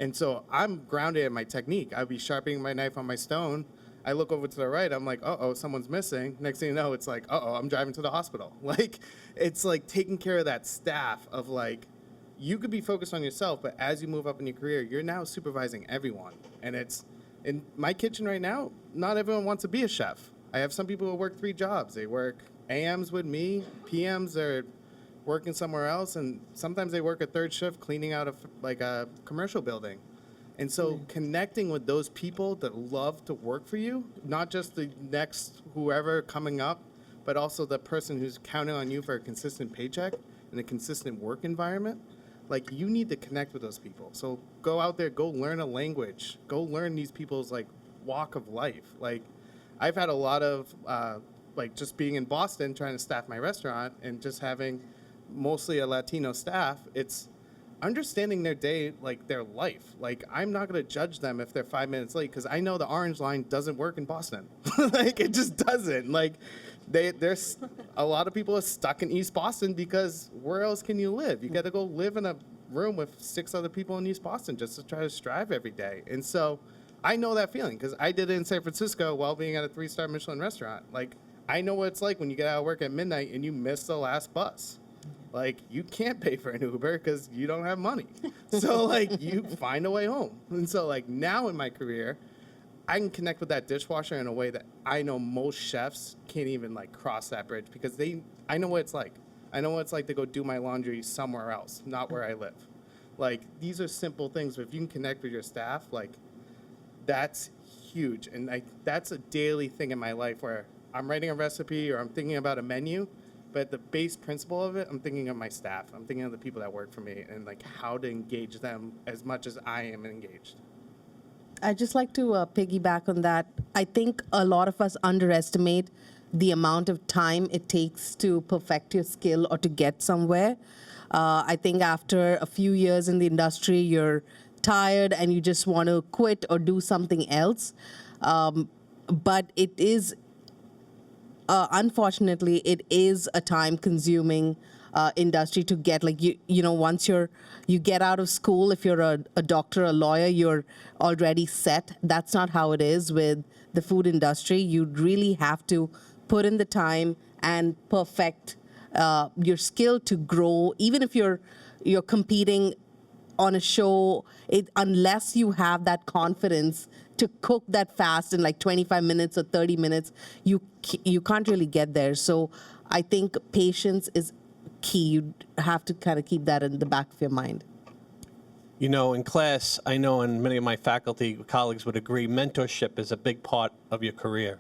And so I'm grounded in my technique. I'd be sharpening my knife on my stone. I look over to the right, I'm like, uh-oh, someone's missing. Next thing you know, it's like, uh-oh, I'm driving to the hospital. Like, it's like taking care of that staff of like, you could be focused on yourself, but as you move up in your career, you're now supervising everyone. And it's, in my kitchen right now, not everyone wants to be a chef. I have some people who work 3 jobs. They work AMs with me, PMs are working somewhere else, and sometimes they work a 3rd shift cleaning out a commercial building. And so connecting with those people that love to work for you, not just the next whoever coming up, but also the person who's counting on you for a consistent paycheck and a consistent work environment, like you need to connect with those people. So go out there, go learn a language, go learn these people's like walk of life. Like I've had a lot of like just being in Boston, trying to staff my restaurant and just having mostly a Latino staff, it's understanding their day, like their life. Like I'm not gonna judge them if they're 5 minutes late because I know the Orange Line doesn't work in Boston. Like it just doesn't. Like there's a lot of people are stuck in East Boston because where else can you live? You got to go live in a room with 6 other people in East Boston just to try to strive every day. And so I know that feeling because I did it in San Francisco while being at a 3-star Michelin restaurant. Like I know what it's like when you get out of work at midnight and you miss the last bus. Like you can't pay for an Uber because you don't have money. So like you find a way home. And so like now in my career, I can connect with that dishwasher in a way that I know most chefs can't even like cross that bridge because I know what it's like. I know what it's like to go do my laundry somewhere else, not where I live. Like these are simple things, but if you can connect with your staff, like that's huge. And that's a daily thing in my life where I'm writing a recipe or I'm thinking about a menu, but the base principle of it, I'm thinking of my staff. I'm thinking of the people that work for me and like how to engage them as much as I am engaged. I'd just like to piggyback on that. I think a lot of us underestimate the amount of time it takes to perfect your skill or to get somewhere. I think after a few years in the industry, you're tired and you just want to quit or do something else. But it is, unfortunately, it is a time-consuming industry to get, like, you know, once you get out of school, if you're a doctor, a lawyer, you're already set. That's not how it is with the food industry. You really have to put in the time and perfect your skill to grow. Even if you're competing on a show, unless you have that confidence to cook that fast in like 25 minutes or 30 minutes, you can't really get there. So I think patience is key. You have to kind of keep that in the back of your mind. You know, in class, I know, and many of my faculty colleagues would agree, mentorship is a big part of your career.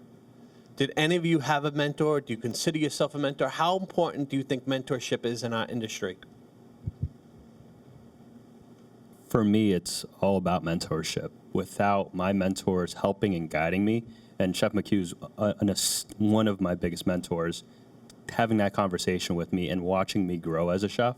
Did any of you have a mentor? Do you consider yourself a mentor? How important do you think mentorship is in our industry? For me, it's all about mentorship. Without my mentors helping and guiding me, and Chef McHugh's one of my biggest mentors, having that conversation with me and watching me grow as a chef,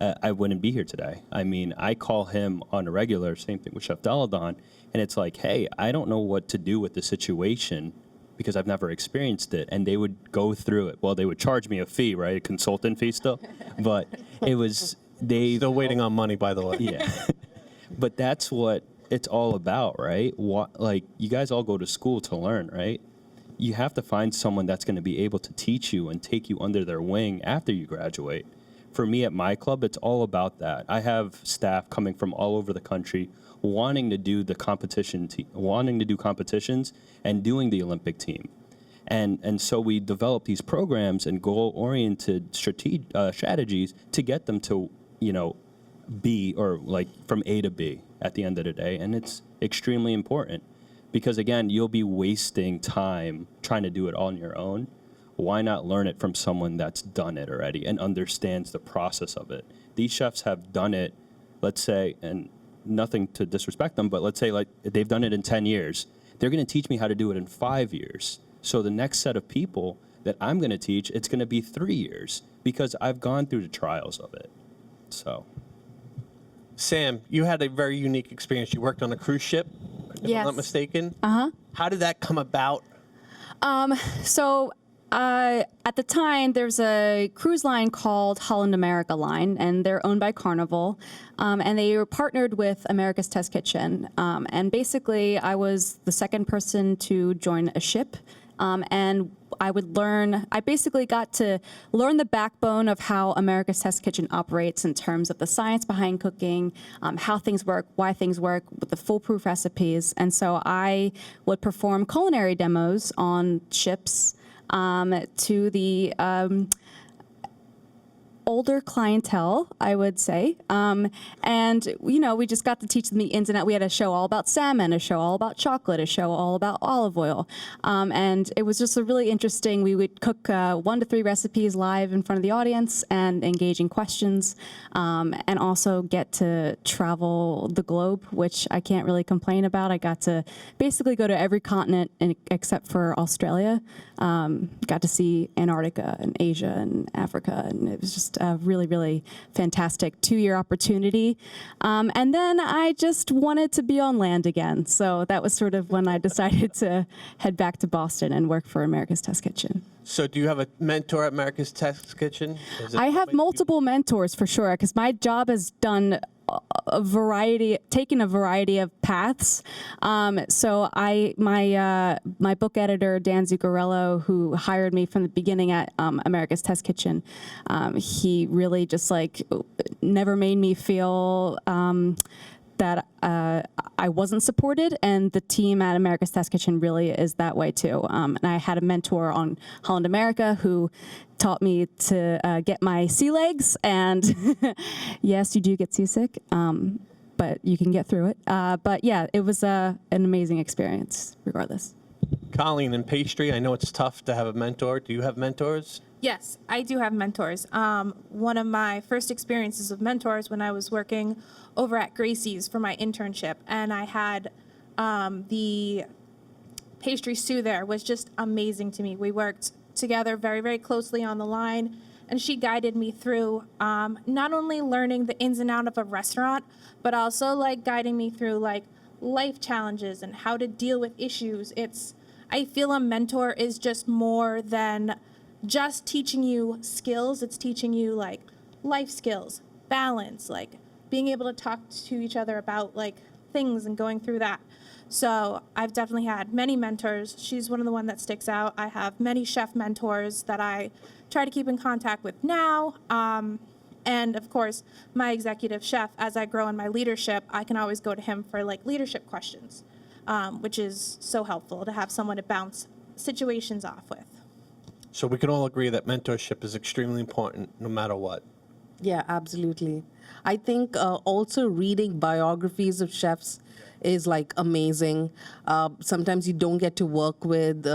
I wouldn't be here today. I mean, I call him on a regular, same thing with Chef Deladon, and it's like, hey, I don't know what to do with the situation because I've never experienced it. And they would go through it. Well, they would charge me a fee, right? A consultant fee still. But it was, Still waiting on money, by the way. Yeah. But that's what it's all about, right? Like, you guys all go to school to learn, right? You have to find someone that's going to be able to teach you and take you under their wing after you graduate. For me at my club, it's all about that. I have staff coming from all over the country wanting to do the wanting to do competitions and doing the Olympic team. And so we develop these programs and goal-oriented strategies to get them to, you know, B, or like from A to B at the end of the day. And it's extremely important because, again, you'll be wasting time trying to do it on your own. Why not learn it from someone that's done it already and understands the process of it? These chefs have done it, let's say, and nothing to disrespect them, but let's say like they've done it in 10 years. They're going to teach me how to do it in 5 years. So the next set of people that I'm going to teach, it's going to be 3 years because I've gone through the trials of it. So, Sam, you had a very unique experience. You worked on a cruise ship, if I'm not mistaken. Uh-huh. How did that come about? At the time, there's a cruise line called Holland America Line, and they're owned by Carnival, and they were partnered with America's Test Kitchen. And basically, I was the second person to join a ship, and I basically got to learn the backbone of how America's Test Kitchen operates in terms of the science behind cooking, how things work, why things work, with the foolproof recipes. And so I would perform culinary demos on ships to the older clientele, I would say. And, you know, we just got to teach them the ins and outs. We had a show all about salmon, a show all about chocolate, a show all about olive oil. And it was just a really interesting, we would cook 1 to 3 recipes live in front of the audience and engaging questions, and also get to travel the globe, which I can't really complain about. I got to basically go to every continent except for Australia. Got to see Antarctica and Asia and Africa, and it was just a really, really fantastic 2-year opportunity. And then I just wanted to be on land again. So that was sort of when I decided to head back to Boston and work for America's Test Kitchen. So do you have a mentor at America's Test Kitchen? I have multiple mentors for sure, because my job has done taken a variety of paths. So my book editor, Dan Zuccarello, who hired me from the beginning at America's Test Kitchen, he really just like never made me feel that I wasn't supported, and the team at America's Test Kitchen really is that way too. And I had a mentor on Holland America who taught me to get my sea legs, and yes, you do get seasick, but you can get through it. But yeah, it was an amazing experience regardless. Colleen, in pastry, I know it's tough to have a mentor. Do you have mentors? Yes, I do have mentors. One of my first experiences of mentors when I was working over at Gracie's for my internship, and I had the pastry sous there was just amazing to me. We worked together very, very closely on the line, and she guided me through not only learning the ins and outs of a restaurant, but also like guiding me through like life challenges and how to deal with issues. I feel a mentor is just more than just teaching you skills. It's teaching you like life skills, balance, like being able to talk to each other about like things and going through that. So I've definitely had many mentors. She's one of the one that sticks out. I have many chef mentors that I try to keep in contact with now. And of course, my executive chef, as I grow in my leadership, I can always go to him for like leadership questions, which is so helpful to have someone to bounce situations off with. So we can all agree that mentorship is extremely important no matter what. Yeah, absolutely. I think also reading biographies of chefs is like amazing. Sometimes you don't get to work with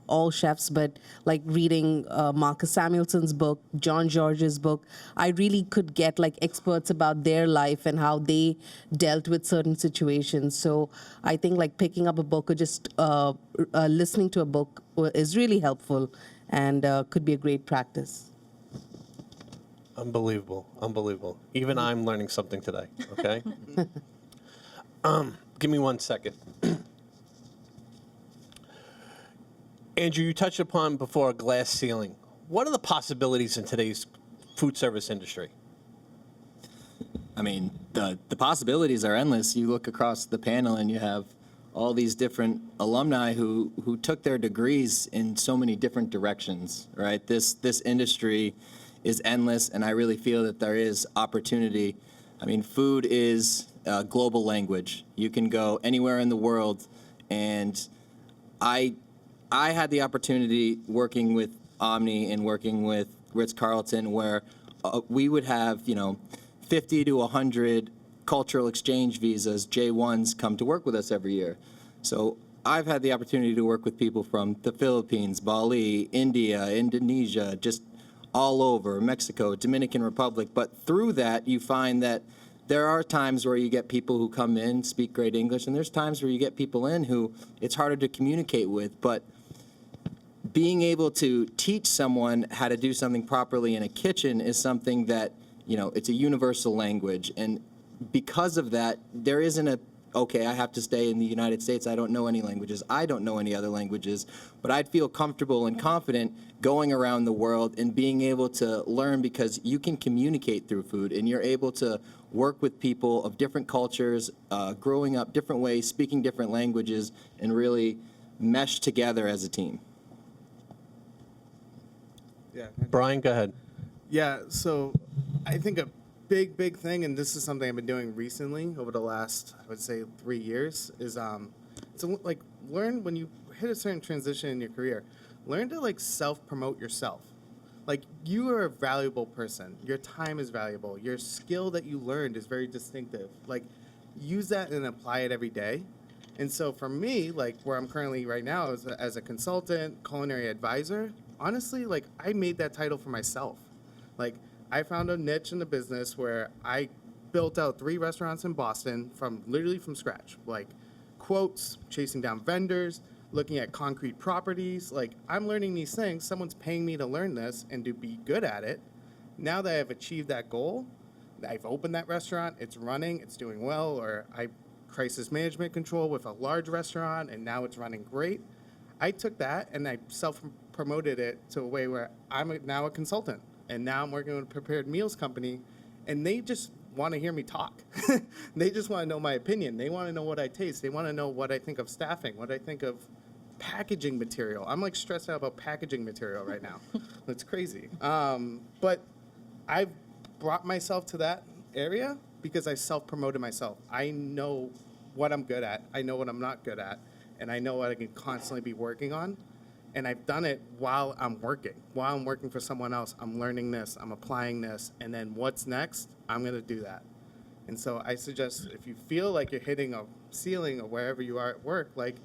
all chefs, but like reading Marcus Samuelson's book, John George's book, I really could get like experts about their life and how they dealt with certain situations. So I think like picking up a book or just listening to a book is really helpful and could be a great practice. Unbelievable, unbelievable. Even I'm learning something today, okay? Give me 1 second. Andrew, you touched upon before a glass ceiling. What are the possibilities in today's food service industry? I mean, the possibilities are endless. You look across the panel and you have all these different alumni who took their degrees in so many different directions, right? This industry is endless, and I really feel that there is opportunity. I mean, food is a global language. You can go anywhere in the world, and I had the opportunity working with Omni and working with Ritz-Carlton where we would have, 50 to 100 cultural exchange visas, J1s, come to work with us every year. So I've had the opportunity to work with people from the Philippines, Bali, India, Indonesia, just all over, Mexico, Dominican Republic. But through that, you find that there are times where you get people who come in, speak great English, and there's times where you get people in who it's harder to communicate with. But being able to teach someone how to do something properly in a kitchen is something that, it's a universal language. And because of that, there isn't okay, I have to stay in the United States. I don't know any languages. I don't know any other languages. But I'd feel comfortable and confident going around the world and being able to learn because you can communicate through food and you're able to work with people of different cultures, growing up different ways, speaking different languages, and really mesh together as a team. Yeah. Brian, go ahead. Yeah, so I think a big thing, and this is something I've been doing recently over the last, I would say, 3 years, is to like learn when you hit a certain transition in your career, learn to like self-promote yourself. Like you are a valuable person. Your time is valuable. Your skill that you learned is very distinctive. Like use that and apply it every day. And so for me, like where I'm currently right now is as a consultant, culinary advisor, honestly, like I made that title for myself. Like I found a niche in the business where I built out 3 restaurants in Boston literally from scratch, like quotes, chasing down vendors, looking at concrete properties. Like I'm learning these things. Someone's paying me to learn this and to be good at it. Now that I've achieved that goal, I've opened that restaurant, it's running, it's doing well, or I crisis management control with a large restaurant and now it's running great. I took that and I self-promoted it to a way where I'm now a consultant. And now I'm working with a prepared meals company, and they just want to hear me talk. They just want to know my opinion. They want to know what I taste. They want to know what I think of staffing, what I think of packaging material. I'm like stressed out about packaging material right now. It's crazy. But I've brought myself to that area because I self-promoted myself. I know what I'm good at. I know what I'm not good at. And I know what I can constantly be working on. And I've done it while I'm working. While I'm working for someone else, I'm learning this, I'm applying this, and then what's next? I'm gonna do that. And so I suggest if you feel like you're hitting a ceiling or wherever you are at work, like,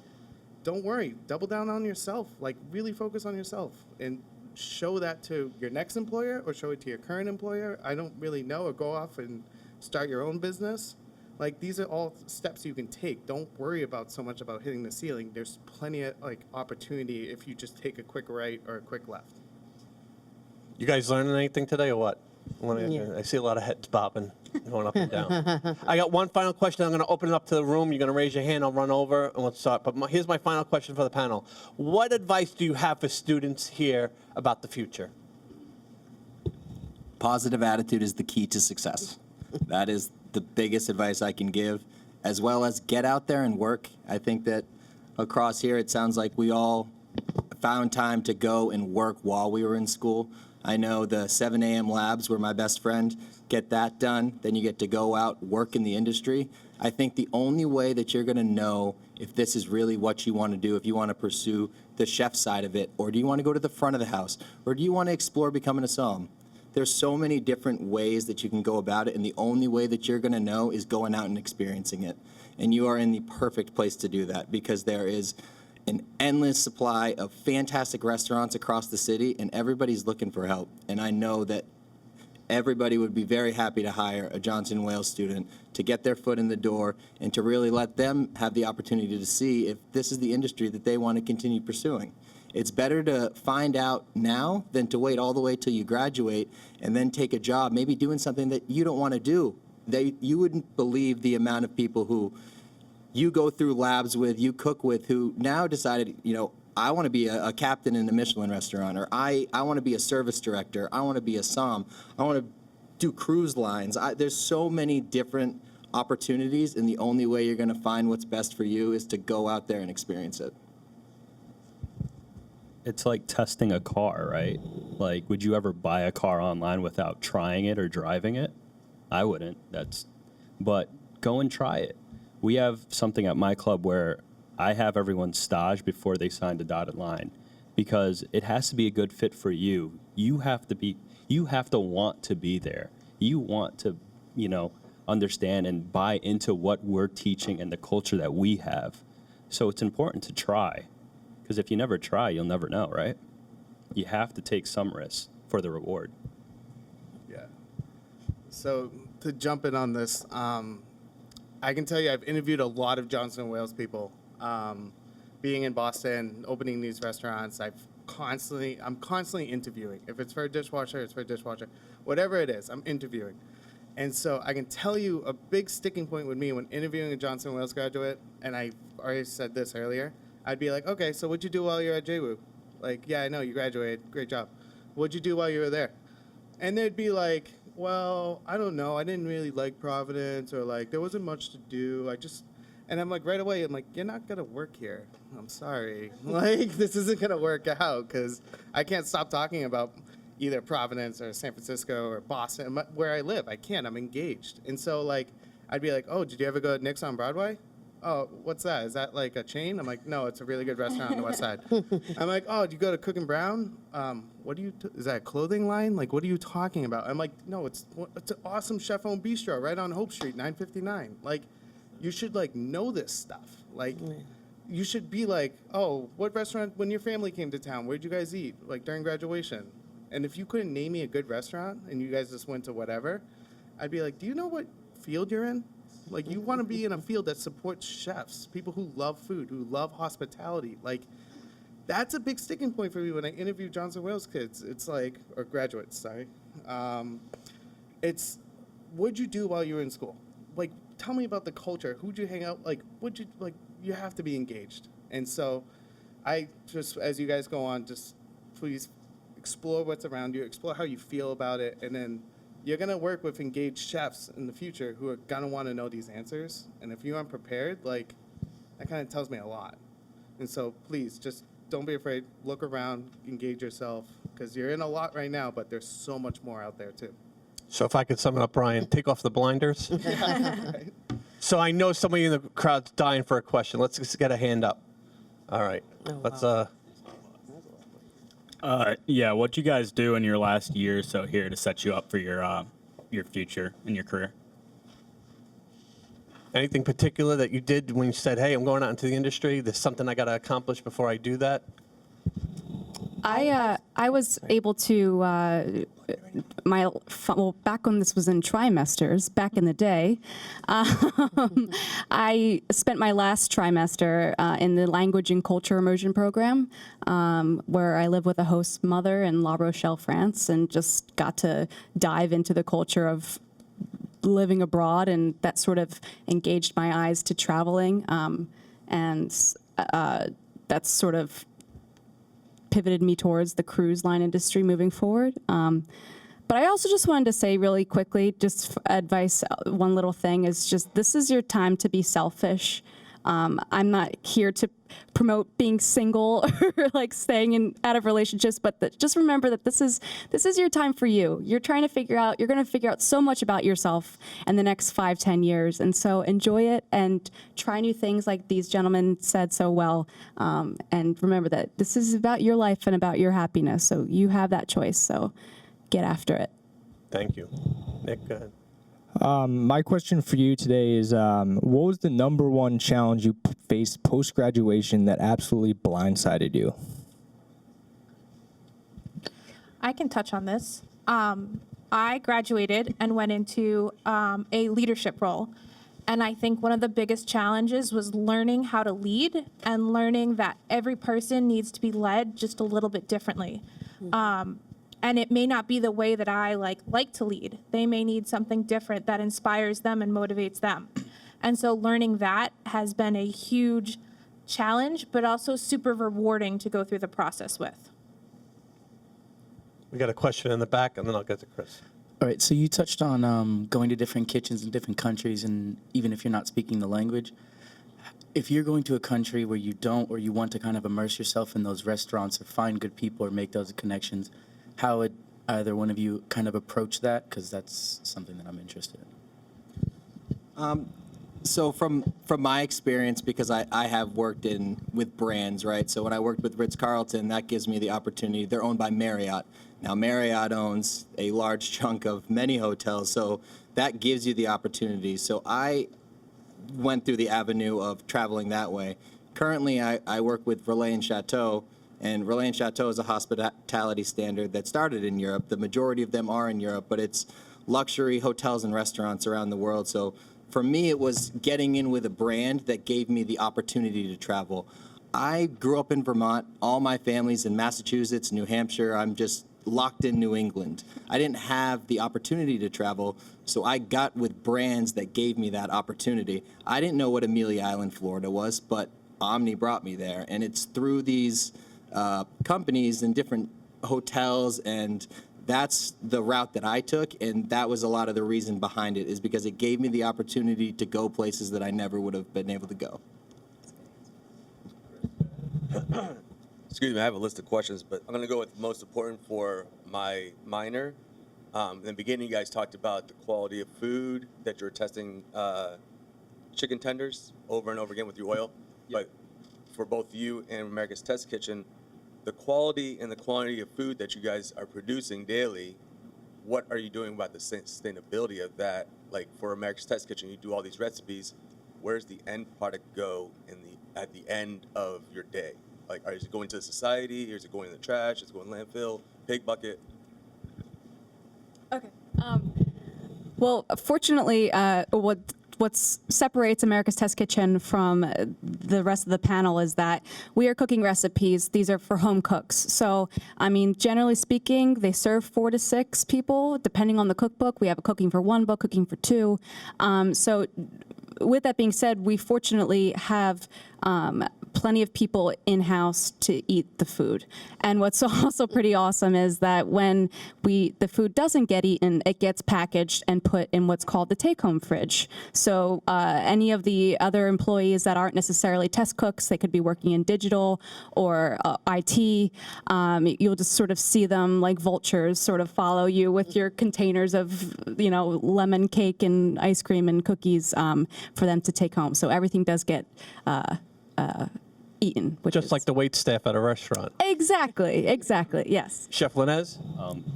don't worry, double down on yourself. Like, really focus on yourself and show that to your next employer or show it to your current employer. I don't really know, or go off and start your own business. Like, these are all steps you can take. Don't worry about so much about hitting the ceiling. There's plenty of like opportunity if you just take a quick right or a quick left. You guys learning anything today or what? Yeah. I see a lot of heads bobbing, going up and down. I got one final question. I'm going to open it up to the room. You're going to raise your hand. I'll run over and we'll start. But here's my final question for the panel. What advice do you have for students here about the future? Positive attitude is the key to success. That is the biggest advice I can give, as well as get out there and work. I think that across here, it sounds like we all found time to go and work while we were in school. I know the 7 a.m. labs were my best friend. Get that done, then you get to go out, work in the industry. I think the only way that you're going to know if this is really what you want to do, if you want to pursue the chef side of it, or do you want to go to the front of the house, or do you want to explore becoming a somm? There's so many different ways that you can go about it, and the only way that you're going to know is going out and experiencing it. And you are in the perfect place to do that, because there is an endless supply of fantastic restaurants across the city, and everybody's looking for help. And I know that everybody would be very happy to hire a Johnson Wales student to get their foot in the door and to really let them have the opportunity to see if this is the industry that they want to continue pursuing. It's better to find out now than to wait all the way till you graduate and then take a job, maybe doing something that you don't want to do. You wouldn't believe the amount of people who you go through labs with, you cook with, who now decided, I want to be a captain in a Michelin restaurant, or I want to be a service director, I want to be a somm, I want to do cruise lines. There's so many different opportunities, and the only way you're going to find what's best for you is to go out there and experience it. It's like testing a car, right? Like, would you ever buy a car online without trying it or driving it? I wouldn't. But go and try it. We have something at my club where I have everyone stage before they sign the dotted line, because it has to be a good fit for you. You have to want to be there. You want to, understand and buy into what we're teaching and the culture that we have. So it's important to try, because if you never try, you'll never know, right? You have to take some risks for the reward. Yeah. So to jump in on this, I can tell you I've interviewed a lot of Johnson & Wales people. Being in Boston, opening these restaurants, I'm constantly interviewing. If it's for a dishwasher, it's for a dishwasher. Whatever it is, I'm interviewing. And so I can tell you a big sticking point with me when interviewing a Johnson & Wales graduate, and I already said this earlier, I'd be like, okay, so what'd you do while you were at JWU? Like, yeah, I know, you graduated, great job. What'd you do while you were there? And they'd be like, well, I don't know, I didn't really like Providence, or like, there wasn't much to do, and I'm like, right away, I'm like, you're not gonna work here, I'm sorry. Like, this isn't gonna work out, because I can't stop talking about either Providence or San Francisco or Boston, where I live, I can't, I'm engaged. And so like, I'd be like, oh, did you ever go to Nick's on Broadway? Oh, what's that? Is that like a chain? I'm like, no, it's a really good restaurant on the west side. I'm like, oh, do you go to Cook and Brown? Is that a clothing line? Like, what are you talking about? I'm like, no, it's an awesome chef-owned bistro right on Hope Street, 959. Like, you should like know this stuff. Like, you should be like, oh, what restaurant, when your family came to town, where'd you guys eat? Like during graduation. And if you couldn't name me a good restaurant and you guys just went to whatever, I'd be like, do you know what field you're in? Like, you want to be in a field that supports chefs, people who love food, who love hospitality. Like, that's a big sticking point for me when I interview Johnson Wales kids. It's like, or graduates, sorry. It's, what'd you do while you were in school? Like, tell me about the culture. Who'd you hang out? Like, you have to be engaged. And so I just, as you guys go on, just please explore what's around you, explore how you feel about it, and then you're going to work with engaged chefs in the future who are going to want to know these answers. And if you aren't prepared, like, that kind of tells me a lot. And so please, just don't be afraid. Look around, engage yourself, because you're in a lot right now, but there's so much more out there, too. So if I could sum it up, Brian, take off the blinders. Right. So I know somebody in the crowd's dying for a question. Let's just get a hand up. All right. Yeah, what you guys do in your last year or so here to set you up for your future and your career? Anything particular that you did when you said, hey, I'm going out into the industry, there's something I got to accomplish before I do that? I was able to back when this was in trimesters, back in the day, I spent my last trimester in the language and culture immersion program, where I live with a host mother in La Rochelle, France, and just got to dive into the culture of living abroad, and that sort of engaged my eyes to traveling, and that's sort of pivoted me towards the cruise line industry moving forward. But I also just wanted to say really quickly, just advice, one little thing is just, this is your time to be selfish. I'm not here to promote being single or like staying out of relationships, but just remember that this is your time for you. You're going to figure out so much about yourself in the next 5-10 years. And so enjoy it and try new things like these gentlemen said so well. And remember that this is about your life and about your happiness. So you have that choice. So get after it. Thank you. Nick, go ahead. My question for you today is, what was the #1 challenge you faced post-graduation that absolutely blindsided you? I can touch on this. I graduated and went into a leadership role. And I think one of the biggest challenges was learning how to lead and learning that every person needs to be led just a little bit differently. And it may not be the way that I like to lead. They may need something different that inspires them and motivates them. And so learning that has been a huge challenge, but also super rewarding to go through the process with. We got a question in the back, and then I'll get to Chris. All right, so you touched on going to different kitchens in different countries, and even if you're not speaking the language, if you're going to a country where you don't, or you want to kind of immerse yourself in those restaurants or find good people or make those connections, how would either one of you kind of approach that? Because that's something that I'm interested in. So from my experience, because I have worked with brands, right? So when I worked with Ritz-Carlton, that gives me the opportunity. They're owned by Marriott. Now, Marriott owns a large chunk of many hotels, so that gives you the opportunity. So I went through the avenue of traveling that way. Currently, I work with Relais and Chateau, and Relais and Chateau is a hospitality standard that started in Europe. The majority of them are in Europe, but it's luxury hotels and restaurants around the world. So for me, it was getting in with a brand that gave me the opportunity to travel. I grew up in Vermont. All my family's in Massachusetts, New Hampshire. I'm just locked in New England. I didn't have the opportunity to travel, so I got with brands that gave me that opportunity. I didn't know what Amelia Island, Florida was, but Omni brought me there, and it's through these companies and different hotels, and that's the route that I took, and that was a lot of the reason behind it, is because it gave me the opportunity to go places that I never would have been able to go. Excuse me, I have a list of questions, but I'm going to go with most important for my minor. In the beginning, you guys talked about the quality of food, that you're testing chicken tenders over and over again with your oil. But for both you and America's Test Kitchen, the quality and the quantity of food that you guys are producing daily, what are you doing about the sustainability of that? Like for America's Test Kitchen, you do all these recipes. Where's the end product go at the end of your day? Like, is it going to the society? Or is it going in the trash? Is it going in landfill? Pig bucket? Okay. Well, fortunately, what separates America's Test Kitchen from the rest of the panel is that we are cooking recipes. These are for home cooks. So, I mean, generally speaking, they serve 4 to 6 people, depending on the cookbook. We have a cooking for 1 book, cooking for 2. So with that being said, we fortunately have plenty of people in-house to eat the food. And what's also pretty awesome is that when the food doesn't get eaten, it gets packaged and put in what's called the take-home fridge. So any of the other employees that aren't necessarily test cooks, they could be working in digital or IT, you'll just sort of see them like vultures sort of follow you with your containers of, lemon cake and ice cream and cookies for them to take home. So everything does get eaten. Just like the wait staff at a restaurant. Exactly, yes. Chef Lenez?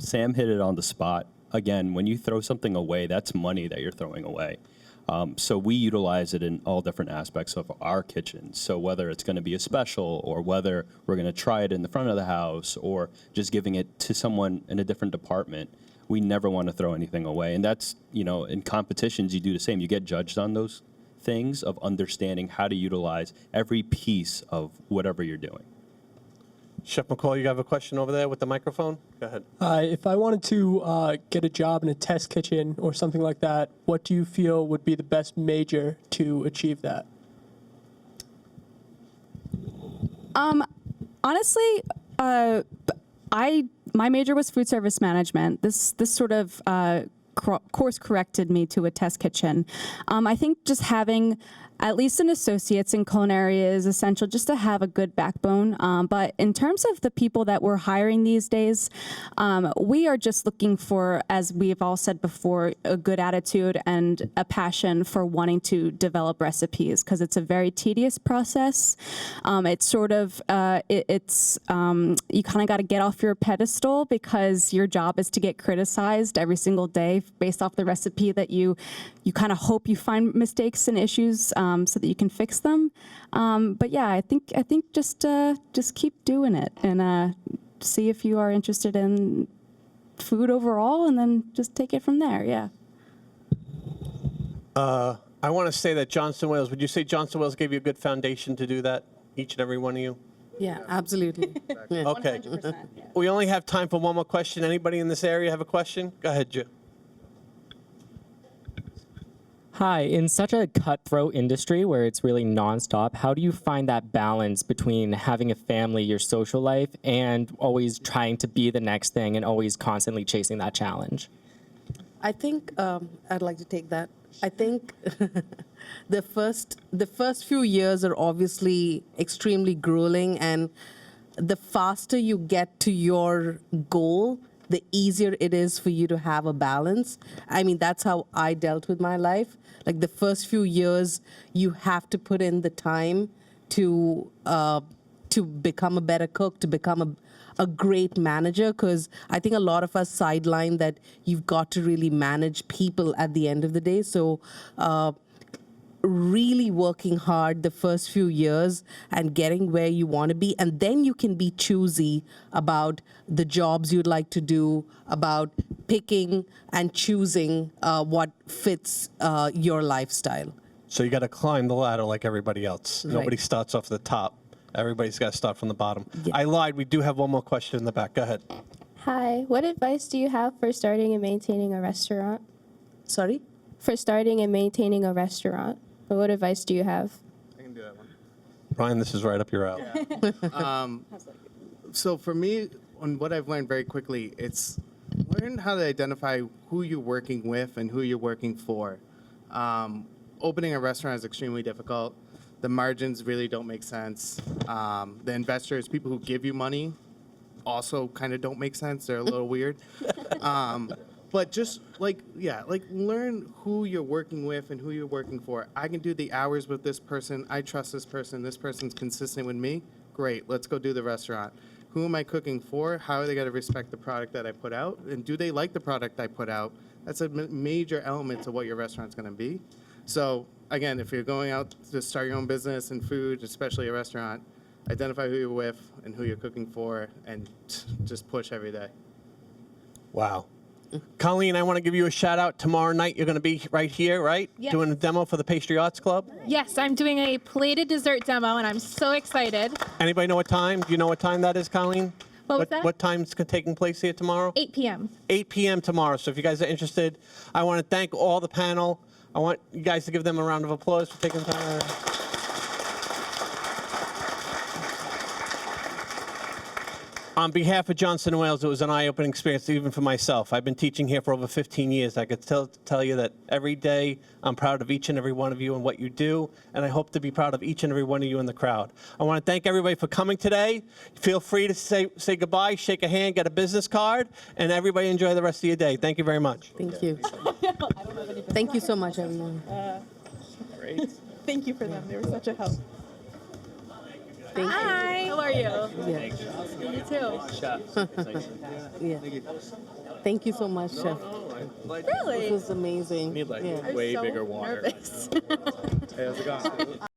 Sam hit it on the spot. Again, when you throw something away, that's money that you're throwing away. So we utilize it in all different aspects of our kitchen. So whether it's going to be a special or whether we're going to try it in the front of the house or just giving it to someone in a different department, we never want to throw anything away. And that's, in competitions, you do the same. You get judged on those things of understanding how to utilize every piece of whatever you're doing. Chef McCall, you have a question over there with the microphone? Go ahead. If I wanted to get a job in a test kitchen or something like that, what do you feel would be the best major to achieve that? Honestly, my major was food service management. This sort of course corrected me to a test kitchen. I think just having at least an associate's in culinary is essential just to have a good backbone. But in terms of the people that we're hiring these days, we are just looking for, as we've all said before, a good attitude and a passion for wanting to develop recipes, because it's a very tedious process. It's sort of, you kind of got to get off your pedestal because your job is to get criticized every single day based off the recipe that you kind of hope you find mistakes and issues so that you can fix them. But yeah, I think just keep doing it and see if you are interested in food overall, and then just take it from there. Yeah. I want to say that Johnson Wales, would you say Johnson Wales gave you a good foundation to do that, each and every one of you? Yeah, absolutely. Yeah. Okay. We only have time for one more question. Anybody in this area have a question? Go ahead, Joe. Hi, in such a cutthroat industry where it's really nonstop, how do you find that balance between having a family, your social life, and always trying to be the next thing and always constantly chasing that challenge? I think I'd like to take that. I think the first few years are obviously extremely grueling, and the faster you get to your goal, the easier it is for you to have a balance. I mean, that's how I dealt with my life. Like the first few years, you have to put in the time to become a better cook, to become a great manager, because I think a lot of us sideline that you've got to really manage people at the end of the day. So really working hard the first few years and getting where you want to be, and then you can be choosy about the jobs you'd like to do, about picking and choosing what fits your lifestyle. So you got to climb the ladder like everybody else. Right. Nobody starts off the top. Everybody's got to start from the bottom. Yeah. I lied. We do have one more question in the back. Go ahead. Hi. What advice do you have for starting and maintaining a restaurant? Sorry? For starting and maintaining a restaurant. What advice do you have? I can do that one. Brian, this is right up your alley. So for me, on what I've learned very quickly, it's learn how to identify who you're working with and who you're working for. Opening a restaurant is extremely difficult. The margins really don't make sense. The investors, people who give you money, also kind of don't make sense. They're a little weird. But just learn who you're working with and who you're working for. I can do the hours with this person. I trust this person's consistent with me. Great, let's go do the restaurant. Who am I cooking for? How are they going to respect the product that I put out? And do they like the product I put out? That's a major element to what your restaurant's going to be. So again, if you're going out to start your own business in food, especially a restaurant, identify who you're with and who you're cooking for, and just push every day. Wow. Colleen, I want to give you a shout out. Tomorrow night, you're going to be right here, right? Yes. Doing a demo for the Pastry Arts Club. Yes, I'm doing a plated dessert demo, and I'm so excited. Anybody know what time? Do you know what time that is, Colleen? What was that? What time's taking place here tomorrow? 8 p.m. 8 p.m. tomorrow. So if you guys are interested, I want to thank all the panel. I want you guys to give them a round of applause for taking time. On behalf of Johnson & Wales, it was an eye-opening experience even for myself. I've been teaching here for over 15 years. I could tell you that every day I'm proud of each and every one of you and what you do, and I hope to be proud of each and every one of you in the crowd. I want to thank everybody for coming today. Feel free to say goodbye, shake a hand, get a business card, and everybody enjoy the rest of your day. Thank you very much. Thank you. Thank you so much, everyone. Great. Thank you for them. They were such a help. Thank Hi. How are you? Yeah. You too. Yeah. Thank you so much, Chef. Really? This was amazing. Need like Yeah. way bigger water. Nervous. Hey, how's it going?